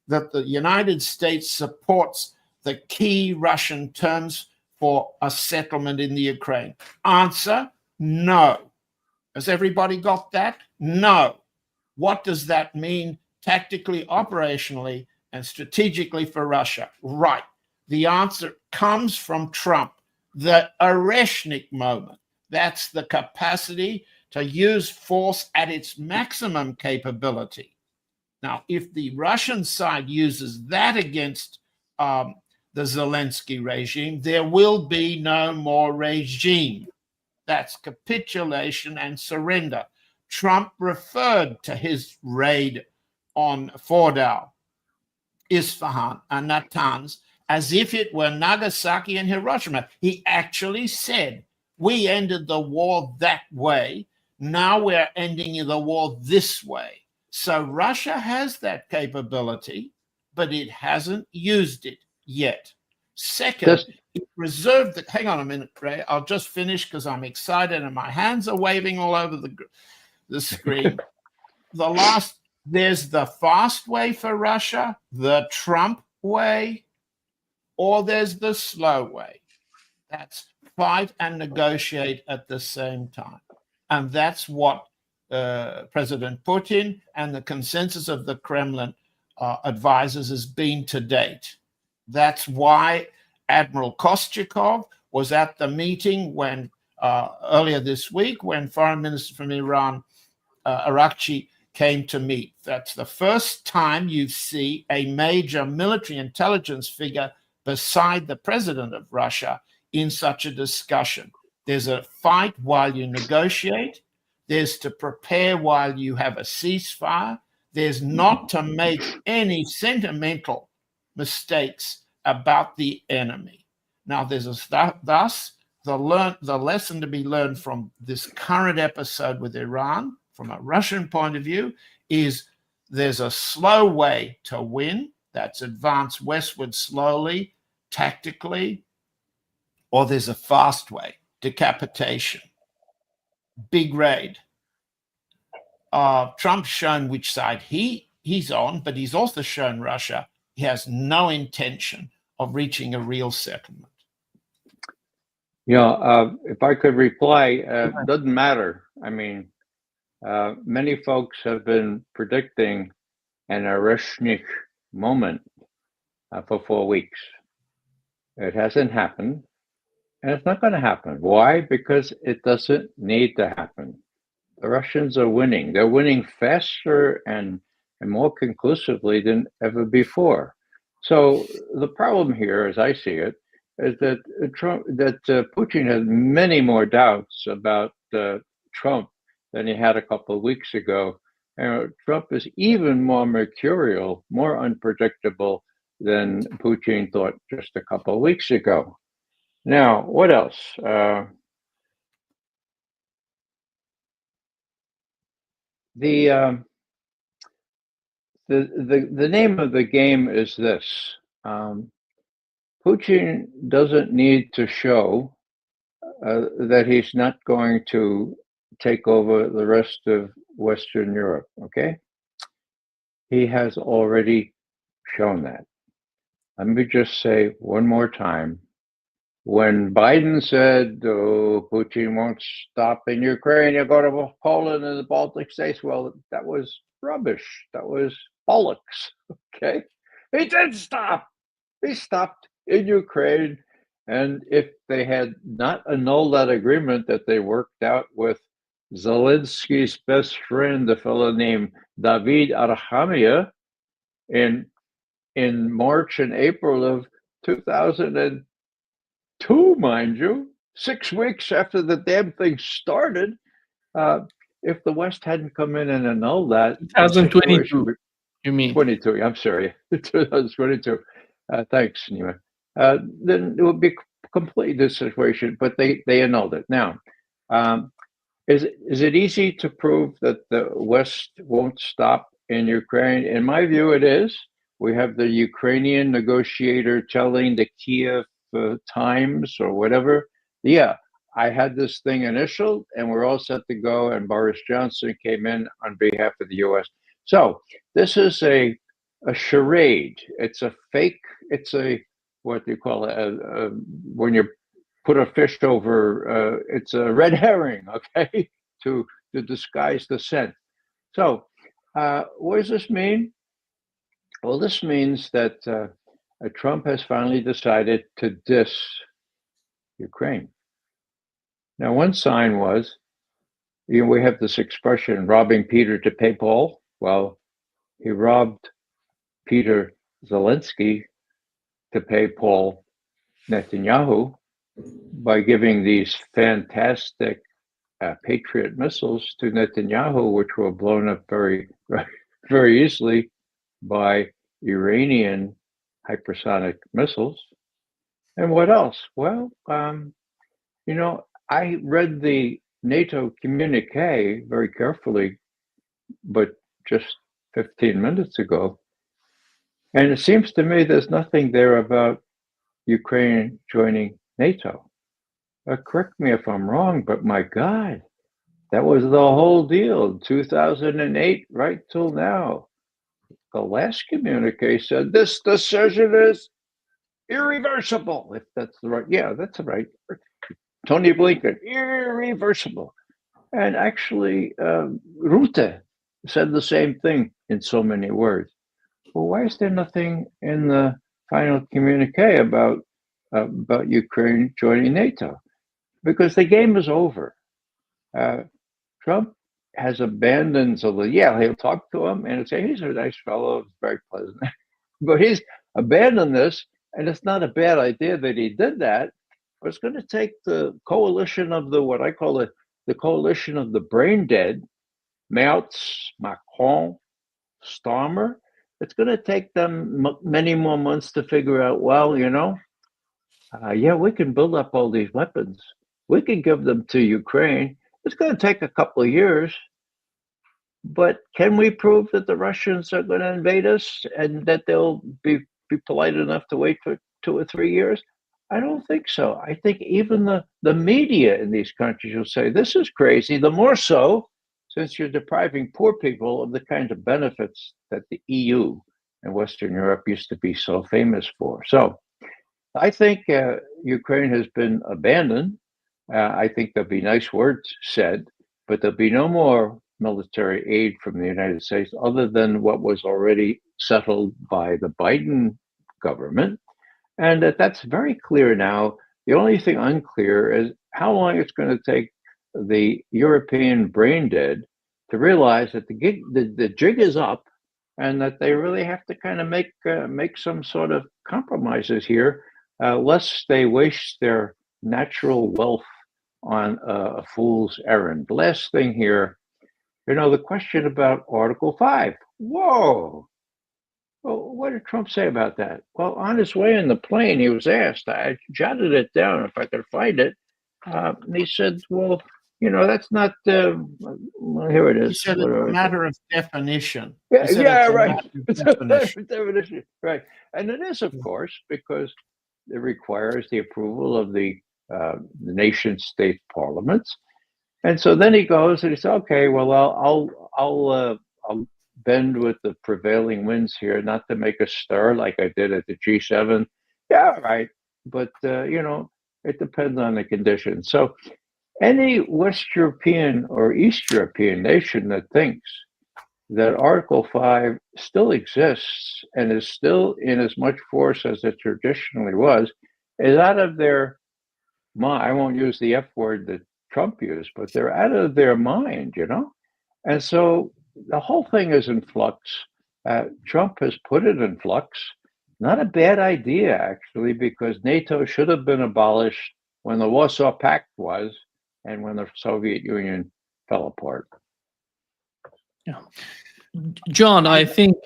that the United States supports the key Russian terms for a settlement in the Ukraine? Answer, no. Has everybody got that? No. What does that mean tactically, operationally, and strategically for Russia? Right. The answer comes from Trump. The Oreshnik moment. That's the capacity to use force at its maximum capability. Now, if the Russian side uses that against the Zelensky regime, there will be no more regime. That's capitulation and surrender. Trump referred to his raid on Fordow, Isfahan, and Natanz as if it were Nagasaki and Hiroshima. He actually said, we ended the war that way. Now we're ending the war this way. So Russia has that capability, but it hasn't used it yet. Second, it reserved the, hang on a minute, Ray, I'll just finish because I'm excited and my hands are waving all over the screen. There's the fast way for Russia, the Trump way, or there's the slow way. That's fight and negotiate at the same time. And that's what President Putin and the consensus of the Kremlin advisors has been to date. That's why Admiral Kostyakov was at the meeting when earlier this week when Foreign Minister from Iran, Arakchi, came to meet. That's the first time you see a major military intelligence figure beside the president of Russia in such a discussion. There's a fight while you negotiate. There's to prepare while you have a ceasefire. There's not to make any sentimental mistakes about the enemy. Now, thus, the lesson to be learned from this current episode with Iran, from a Russian point of view, is there's a slow way to win. That's advance westward slowly, tactically, or there's a fast way, decapitation, big raid. Trump's shown which side he's on, but he's also shown Russia he has no intention of reaching a real settlement. Yeah, if I could reply, doesn't matter. I mean, many folks have been predicting an Oreshnik moment for 4 weeks. It hasn't happened, and it's not going to happen. Why? Because it doesn't need to happen. The Russians are winning. They're winning faster and more conclusively than ever before. So the problem here, as I see it, is that Putin has many more doubts about Trump than he had a couple of weeks ago. And Trump is even more mercurial, more unpredictable than Putin thought just a couple of weeks ago. Now, what else? The name of the game is this. Putin doesn't need to show that he's not going to take over the rest of Western Europe, okay? He has already shown that. Let me just say one more time. When Biden said, oh, Putin won't stop in Ukraine, you'll go to Poland and the Baltic states, well, that was rubbish. That was bollocks, okay? He did stop. He stopped in Ukraine. And if they had not annulled that agreement that they worked out with Zelensky's best friend, a fellow named David Arhamia, in March and April of 2002, mind you, 6 weeks after the damn thing started, if the West hadn't come in and annulled that. 2022, you mean? 22, I'm sorry, 2022. Thanks, Nima. Then it would be complete the situation, but they annulled it. Now, is it easy to prove that the West won't stop in Ukraine? In my view, it is. We have the Ukrainian negotiator telling the Kiev Times or whatever, yeah, I had this thing initialed and we're all set to go. And Boris Johnson came in on behalf of the U.S. So this is a charade. It's a fake. It's a, what do you call it? When you put a fish over, it's a red herring, okay, to disguise the scent. So what does this mean? Well, this means that Trump has finally decided to diss Ukraine. Now, one sign was, we have this expression, robbing Peter to pay Paul. Well, he robbed Peter Zelensky to pay Paul Netanyahu by giving these fantastic Patriot missiles to Netanyahu, which were blown up very, very easily by Iranian hypersonic missiles. And what else? Well, I read the NATO communique very carefully, but just 15 minutes ago. And it seems to me there's nothing there about Ukraine joining NATO. Correct me if I'm wrong, but my God, that was the whole deal, 2008 right till now. The last communique said this decision is irreversible, if that's the right, yeah, that's right. Tony Blinken, irreversible. And actually, Rutte said the same thing in so many words. Well, why is there nothing in the final communique about Ukraine joining NATO? Because the game is over. Trump has abandoned, he'll talk to him and say, he's a nice fellow, very pleasant. But he's abandoned this, and it's not a bad idea that he did that. But it's going to take the coalition of what I call the coalition of the brain dead, Merz, Macron, Starmer. It's going to take them many more months to figure out, well, we can build up all these weapons. We can give them to Ukraine. It's going to take a couple of years. But can we prove that the Russians are going to invade us and that they'll be polite enough to wait for 2 or 3 years? I don't think so. I think even the media in these countries will say, this is crazy. The more so, since you're depriving poor people of the kinds of benefits that the EU and Western Europe used to be so famous for. So I think Ukraine has been abandoned. I think there'll be nice words said, but there'll be no more military aid from the United States other than what was already settled by the Biden government. And that's very clear now. The only thing unclear is how long it's going to take the European brain dead to realize that the jig is up and that they really have to kind of make some sort of compromises here, lest they waste their natural wealth on a fool's errand. Last thing here, the question about Article 5. Whoa. Well, what did Trump say about that? Well, on his way in the plane, he was asked, I jotted it down if I could find it. And he said, well, that's not, well, here it is. He said it's a matter of definition. Right. Definition. Right. And it is, of course, because it requires the approval of the nation state parliaments. And so then he goes and he says, okay, well, I'll bend with the prevailing winds here, not to make a stir like I did at the G7. Yeah, right. But, it depends on the conditions. So any West European or East European nation that thinks that Article 5 still exists and is still in as much force as it traditionally was is out of their mind. I won't use the F word that Trump used, but they're out of their mind, And so the whole thing is in flux. Trump has put it in flux. Not a bad idea, actually, because NATO should have been abolished when the Warsaw Pact was and when the Soviet Union fell apart. Yeah. John, I think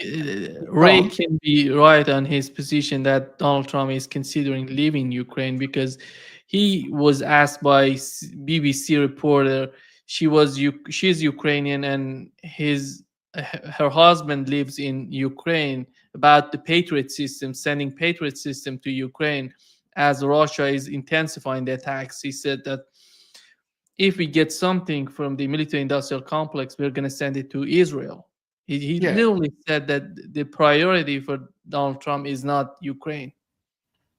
Ray John? can be right on his position that Donald Trump is considering leaving Ukraine, because he was asked by BBC reporter, she's Ukrainian and her husband lives in Ukraine, about the Patriot system, sending Patriot system to Ukraine as Russia is intensifying the attacks. He said that if we get something from the military industrial complex, we're going to send it to Israel. He Yeah. literally said that the priority for Donald Trump is not Ukraine.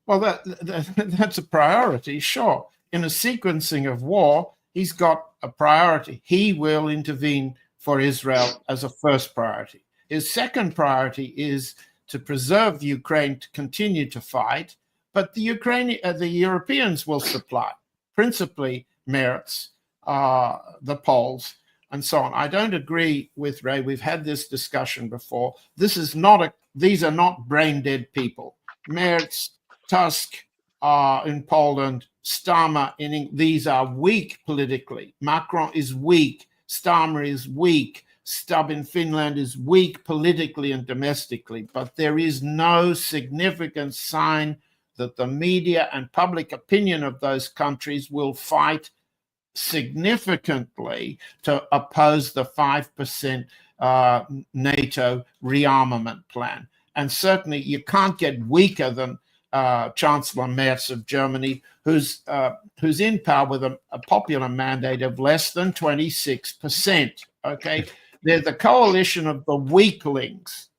Well, that's a priority, sure. In a sequencing of war, he's got a priority. He will intervene for Israel as a first priority. His second priority is to preserve Ukraine to continue to fight, but the Europeans will supply, principally Merz, the Poles, and so on. I don't agree with Ray. We've had this discussion before. These are not brain dead people. Merz, Tusk in Poland, Starmer these are weak politically. Macron is weak. Starmer is weak. Stubb in Finland is weak politically and domestically. But there is no significant sign that the media and public opinion of those countries will fight significantly to oppose the 5% NATO rearmament plan. And certainly you can't get weaker than Chancellor Merz of Germany, who's in power with a popular mandate of less than 26%. Okay, they're the coalition of the weaklings,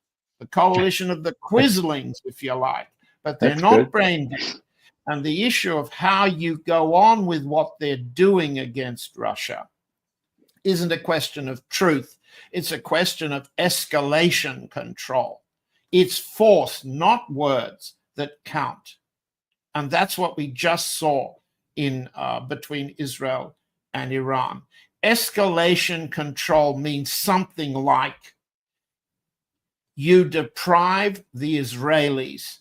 the coalition of the quislings, if you like, but they're not brain dead. And the issue of how you go on with what they're doing against Russia isn't a question of truth. It's a question of escalation control. It's force, not words, that count. And that's what we just saw in between Israel and Iran. Escalation control means something like you deprive the Israelis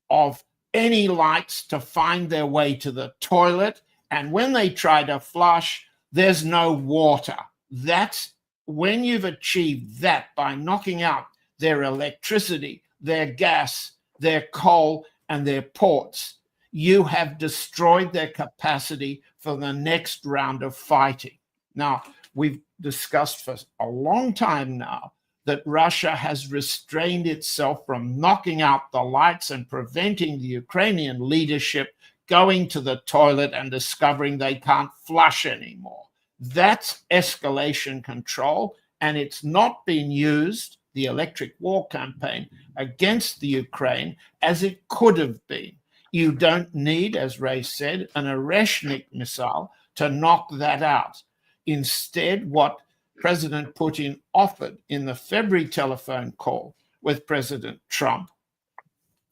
of any lights to find their way to the toilet, and when they try to flush, there's no water. That's when you've achieved that by knocking out their electricity, their gas, their coal, and their ports, you have destroyed their capacity for the next round of fighting. Now, we've discussed for a long time now that Russia has restrained itself from knocking out the lights and preventing the Ukrainian leadership going to the toilet and discovering they can't flush anymore. That's escalation control, and it's not been used, the electric war campaign, against the Ukraine as it could have been. You don't need, as Ray said, an Oreshnik missile to knock that out. Instead, what President Putin offered in the February telephone call with President Trump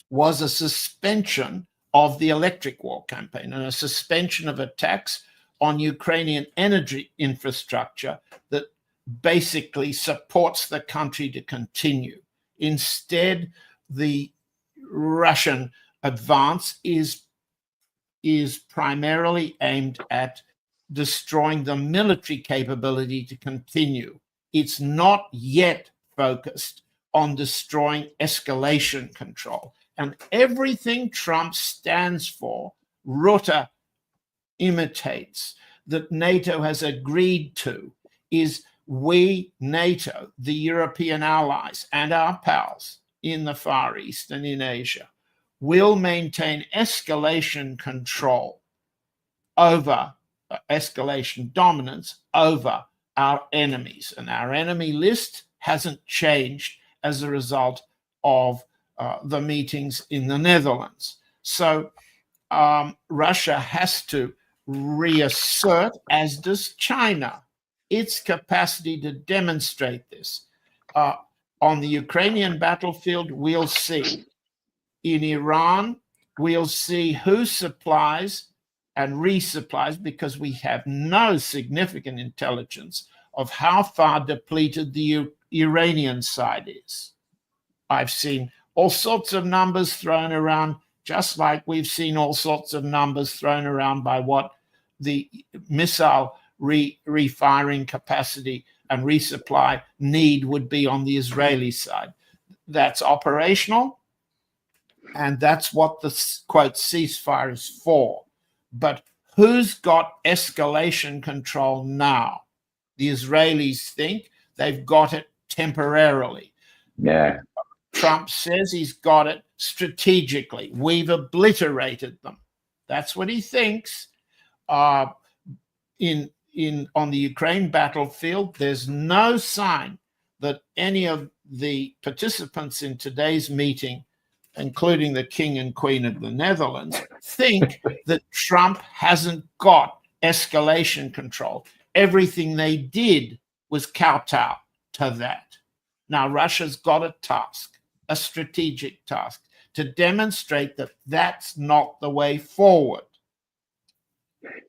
was a suspension of the electric war campaign and a suspension of attacks on Ukrainian energy infrastructure that basically supports the country to continue. Instead, the Russian advance is primarily aimed at destroying the military capability to continue. It's not yet focused on destroying escalation control. And everything Trump stands for, Rutte imitates, that NATO has agreed to, is we, NATO, the European allies and our pals in the Far East and in Asia, will maintain escalation control over escalation dominance over our enemies. And our enemy list hasn't changed as a result of the meetings in the Netherlands. So Russia has to reassert, as does China, its capacity to demonstrate this. On the Ukrainian battlefield, we'll see. In Iran, we'll see who supplies and resupplies, because we have no significant intelligence of how far depleted the Iranian side is. I've seen all sorts of numbers thrown around, just like we've seen all sorts of numbers thrown around by what the missile refiring capacity and resupply need would be on the Israeli side. That's operational, and that's what the, quote, ceasefire is for. But who's got escalation control now? The Israelis think they've got it temporarily. Yeah. Trump says he's got it strategically. We've obliterated them. That's what he thinks. On the Ukraine battlefield, there's no sign that any of the participants in today's meeting, including the King and Queen of the Netherlands, think that Trump hasn't got escalation control. Everything they did was kowtow to that. Now, Russia's got a task, a strategic task, to demonstrate that that's not the way forward.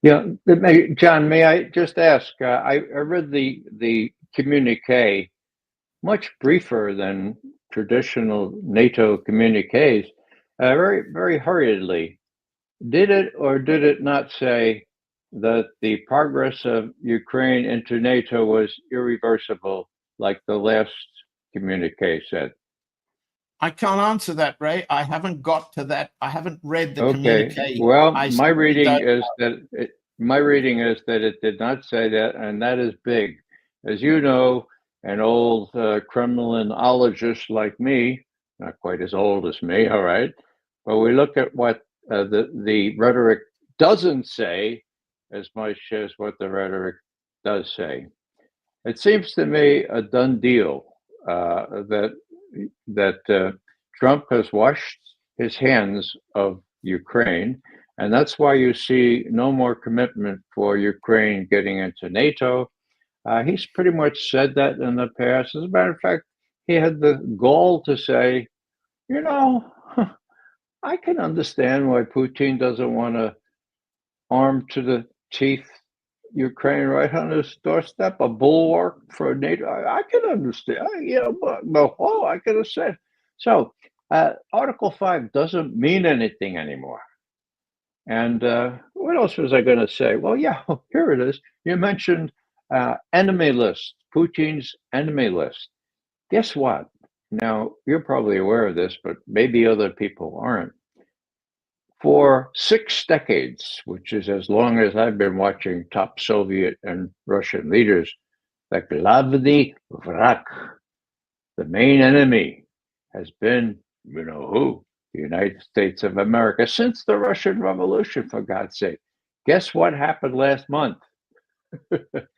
Yeah, John, may I just ask? I read the communique, much briefer than traditional NATO communiques, very, very hurriedly. Did it or did it not say that the progress of Ukraine into NATO was irreversible, like the last communique said? I can't answer that, Ray. I haven't got to that. I haven't read the Okay. communique. Well, my reading is that it did not say that, and that is big. As you know, an old Kremlinologist like me, not quite as old as me, all right, but we look at what the rhetoric doesn't say as much as what the rhetoric does say. It seems to me a done deal that Trump has washed his hands of Ukraine, and that's why you see no more commitment for Ukraine getting into NATO. He's pretty much said that in the past. As a matter of fact, he had the gall to say, you know, I can understand why Putin doesn't want to arm to the teeth Ukraine right on his doorstep, a bulwark for NATO. I can understand, I could have said. So Article 5 doesn't mean anything anymore. And what else was I going to say? Well, yeah, here it is. You mentioned enemy list, Putin's enemy list. Guess what? Now, you're probably aware of this, but maybe other people aren't. For 6 decades, which is as long as I've been watching top Soviet and Russian leaders, the Glavny Vrak, the main enemy, has been, you know who, the United States of America, since the Russian Revolution, for God's sake. Guess what happened last month? The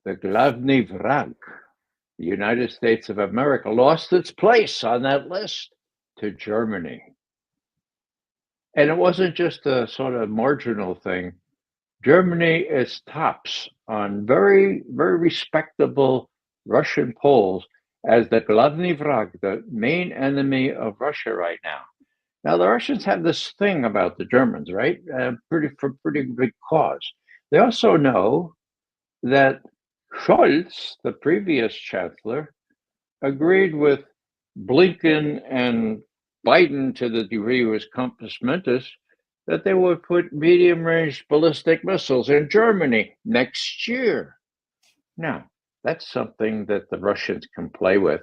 Glavny Vrak, the United States of America, lost its place on that list to Germany. And it wasn't just a sort of marginal thing. Germany is tops on very, very respectable Russian polls as the Glavny Vrak, the main enemy of Russia right now. Now, the Russians have this thing about the Germans, right? For pretty big cause. They also know that Scholz, the previous chancellor, agreed with Blinken and Biden to the degree was compass mentis that they would put medium-range ballistic missiles in Germany next year. Now, that's something that the Russians can play with.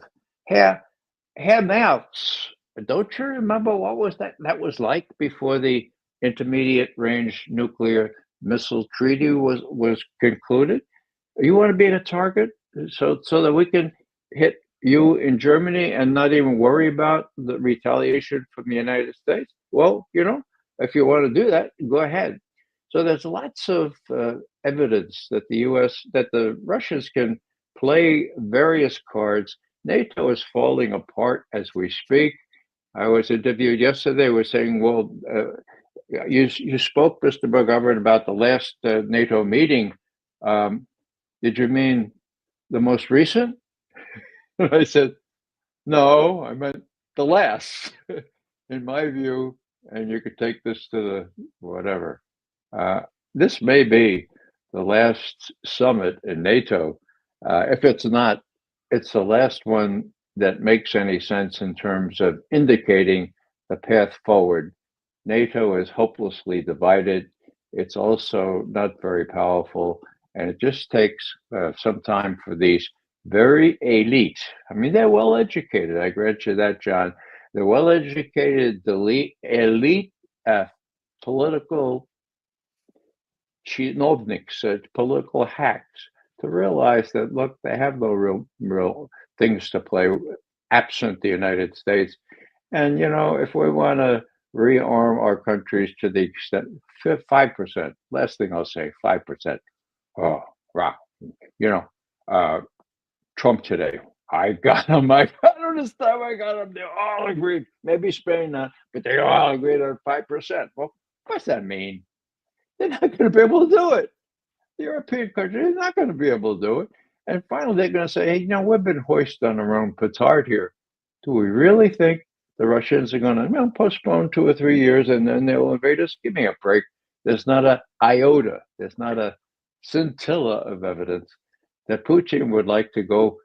Handouts. Don't you remember what was that was like before the intermediate range nuclear missile treaty was concluded? You want to be a target so that we can hit you in Germany and not even worry about the retaliation from the United States? Well, if you want to do that, go ahead. So there's lots of evidence that the Russians can play various cards. NATO is falling apart as we speak. I was interviewed yesterday. We're saying, well, you spoke, Mr. McGovern, about the last NATO meeting. Did you mean the most recent? And I said, no, I meant the last, in my view, and you could take this to the whatever. This may be the last summit in NATO. If it's not, it's the last one that makes any sense in terms of indicating the path forward. NATO is hopelessly divided. It's also not very powerful. And it just takes some time for these very elite, I mean, they're well educated. I grant you that, John. They're well educated, elite political chinovniks, political hacks, to realize that, look, they have no real things to play absent the United States. And, you know, if we want to rearm our countries to the extent 5%, last thing I'll say, 5%. Oh, wow. You know, Trump today, I got him. I got him this time. I got him. They all agreed. Maybe Spain not, but they all agreed on 5%. Well, what's that mean? They're not going to be able to do it. The European countries are not going to be able to do it. And finally, they're going to say, hey, you know, we've been hoisted on our own petard here. Do we really think the Russians are going to postpone 2 or 3 years and then they'll invade us? Give me a break. There's not an iota. There's not a scintilla of evidence that Putin would like to go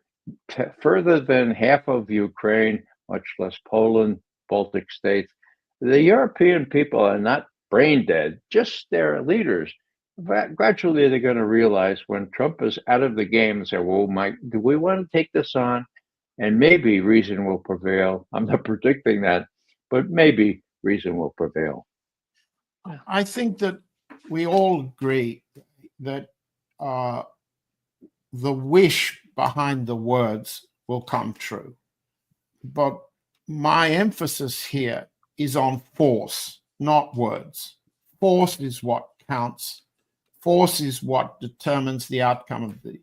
further than half of Ukraine, much less Poland, Baltic states. The European people are not brain dead, just their leaders. Gradually, they're going to realize when Trump is out of the game and say, well, do we want to take this on? And maybe reason will prevail. I'm not predicting that, but maybe reason will prevail. I think that we all agree that the wish behind the words will come true. But my emphasis here is on force, not words. Force is what counts. Force is what determines the outcome of the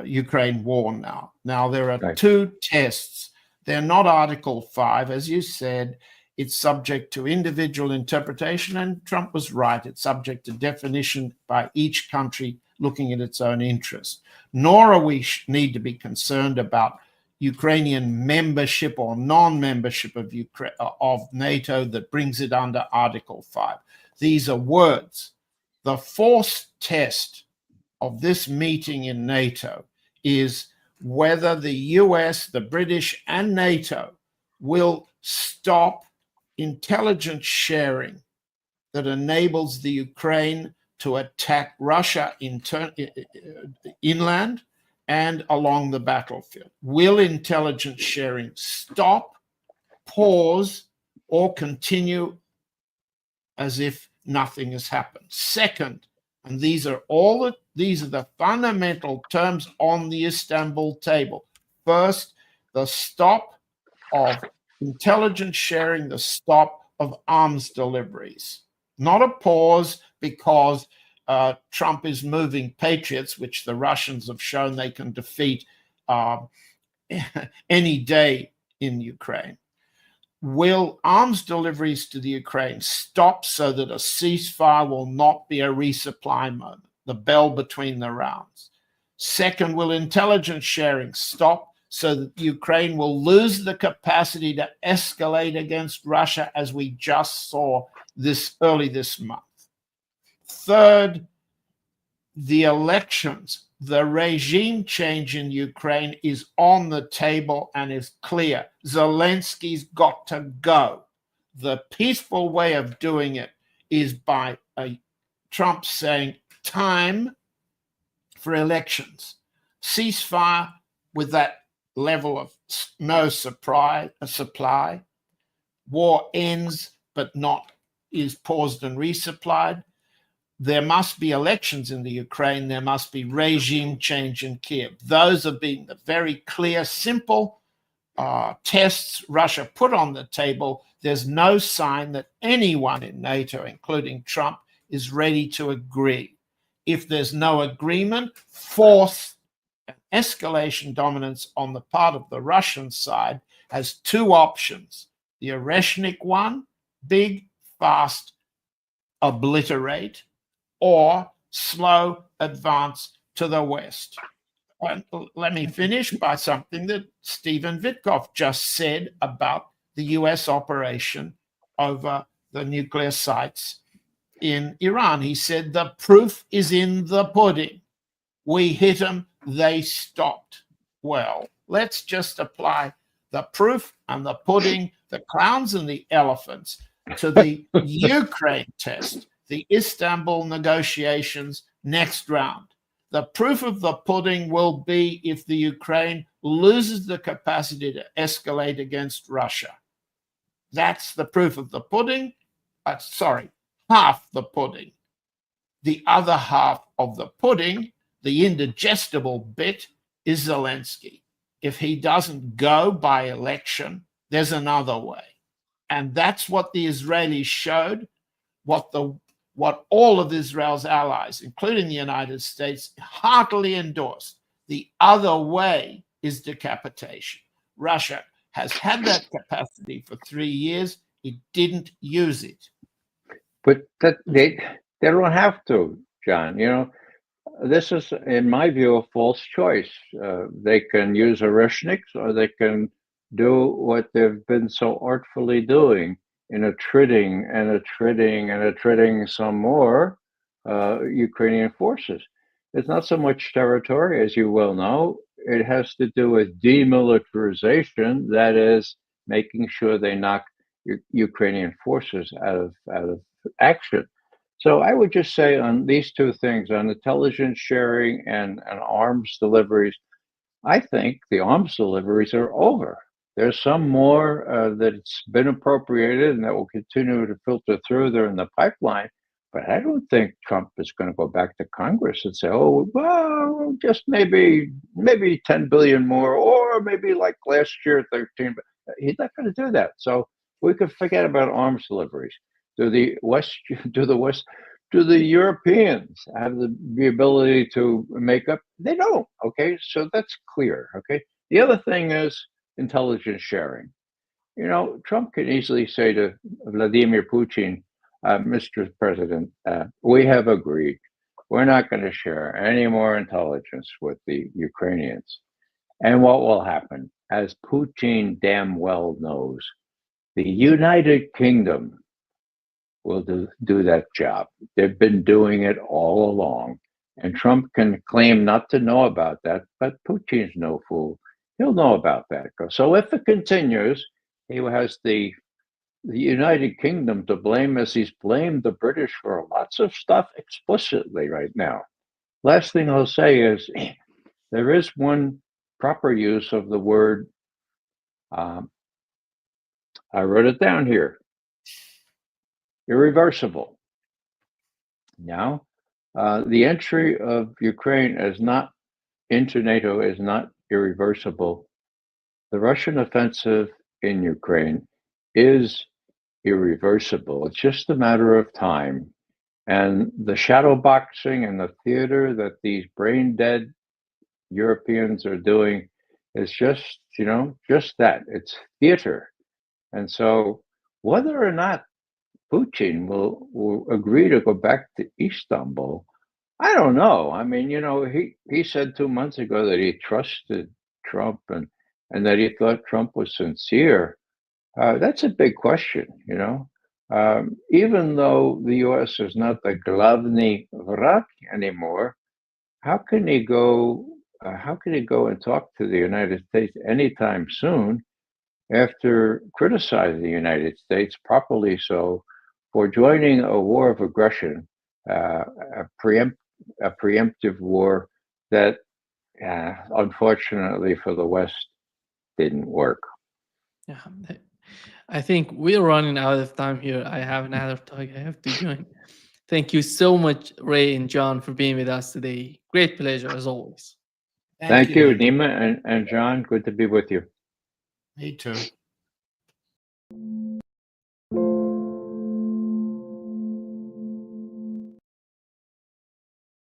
Ukraine war now. Now, there are Right. 2 tests. They're not Article 5. As you said, it's subject to individual interpretation, and Trump was right. It's subject to definition by each country looking at its own interest. Nor are we need to be concerned about Ukrainian membership or non-membership of NATO that brings it under Article 5. These are words. The force test of this meeting in NATO is whether the US, the British, and NATO will stop intelligence sharing that enables the Ukraine to attack Russia inland and along the battlefield. Will intelligence sharing stop, pause, or continue as if nothing has happened? Second, and these are the fundamental terms on the Istanbul table. First, the stop of intelligence sharing, the stop of arms deliveries. Not a pause because Trump is moving patriots, which the Russians have shown they can defeat any day in Ukraine. Will arms deliveries to the Ukraine stop so that a ceasefire will not be a resupply moment, the bell between the rounds? Second, will intelligence sharing stop so that Ukraine will lose the capacity to escalate against Russia, as we just saw early this month? Third, the elections, the regime change in Ukraine is on the table and is clear. Zelensky's got to go. The peaceful way of doing it is by Trump saying time for elections. Ceasefire with that level of no supply. War ends, but is paused and resupplied. There must be elections in the Ukraine. There must be regime change in Kiev. Those have been the very clear, simple tests Russia put on the table. There's no sign that anyone in NATO, including Trump, is ready to agree. If there's no agreement, force and escalation dominance on the part of the Russian side has 2 options. The Oreshnik one, big, fast, obliterate, or slow advance to the West. And let me finish by something that Stephen Witkoff just said about the US operation over the nuclear sites in Iran. He said, the proof is in the pudding. We hit them, they stopped. Well, let's just apply the proof and the pudding, the clowns and the elephants, to the Ukraine test, the Istanbul negotiations, next round. The proof of the pudding will be if the Ukraine loses the capacity to escalate against Russia. That's the proof of the pudding. Half the pudding. The other half of the pudding, the indigestible bit, is Zelensky. If he doesn't go by election, there's another way. And that's what the Israelis showed, what all of Israel's allies, including the United States, heartily endorsed. The other way is decapitation. Russia has had that capacity for 3 years. It didn't use it. But they don't have to, John. You know, this is, in my view, a false choice. They can use Oreshniks, or they can do what they've been so artfully doing in attriting some more Ukrainian forces. It's not so much territory, as you well know. It has to do with demilitarization. That is, making sure they knock Ukrainian forces out of action. So I would just say on these two things, on intelligence sharing and arms deliveries, I think the arms deliveries are over. There's some more that's been appropriated and that will continue to filter through. They're in the pipeline. But I don't think Trump is going to go back to Congress and say, oh, well, just maybe 10 billion more, or maybe like last year, 13. But he's not going to do that. So we could forget about arms deliveries. Do the Europeans have the ability to make up? They don't. Okay, so that's clear. Okay. The other thing is intelligence sharing. You know, Trump can easily say to Vladimir Putin, Mr. President, we have agreed we're not going to share any more intelligence with the Ukrainians. And what will happen, as Putin damn well knows, the United Kingdom will do that job. They've been doing it all along. And Trump can claim not to know about that, but Putin's no fool. He'll know about that. So if it continues, he has the United Kingdom to blame, as he's blamed the British for lots of stuff explicitly right now. Last thing I'll say is there is one proper use of the word, I wrote it down here, irreversible. Now, the entry of Ukraine into NATO is not irreversible. The Russian offensive in Ukraine is irreversible. It's just a matter of time. And the shadow boxing and the theater that these brain dead Europeans are doing is just that. It's theater. And so whether or not Putin will agree to go back to Istanbul, I don't know. I mean, he said 2 months ago that he trusted Trump and that he thought Trump was sincere. That's a big question, even though the U.S. is not the glavny vrak anymore, how can he go and talk to the United States anytime soon after criticizing the United States, properly so, for joining a war of aggression, a preemptive war that, unfortunately for the West, didn't work. Yeah, I think we're running out of time here. I have another talk I have to join. Thank you so much, Ray and John, for being with us today. Great pleasure, as always. Thank you, Nima and John. Good to be with you. Me too.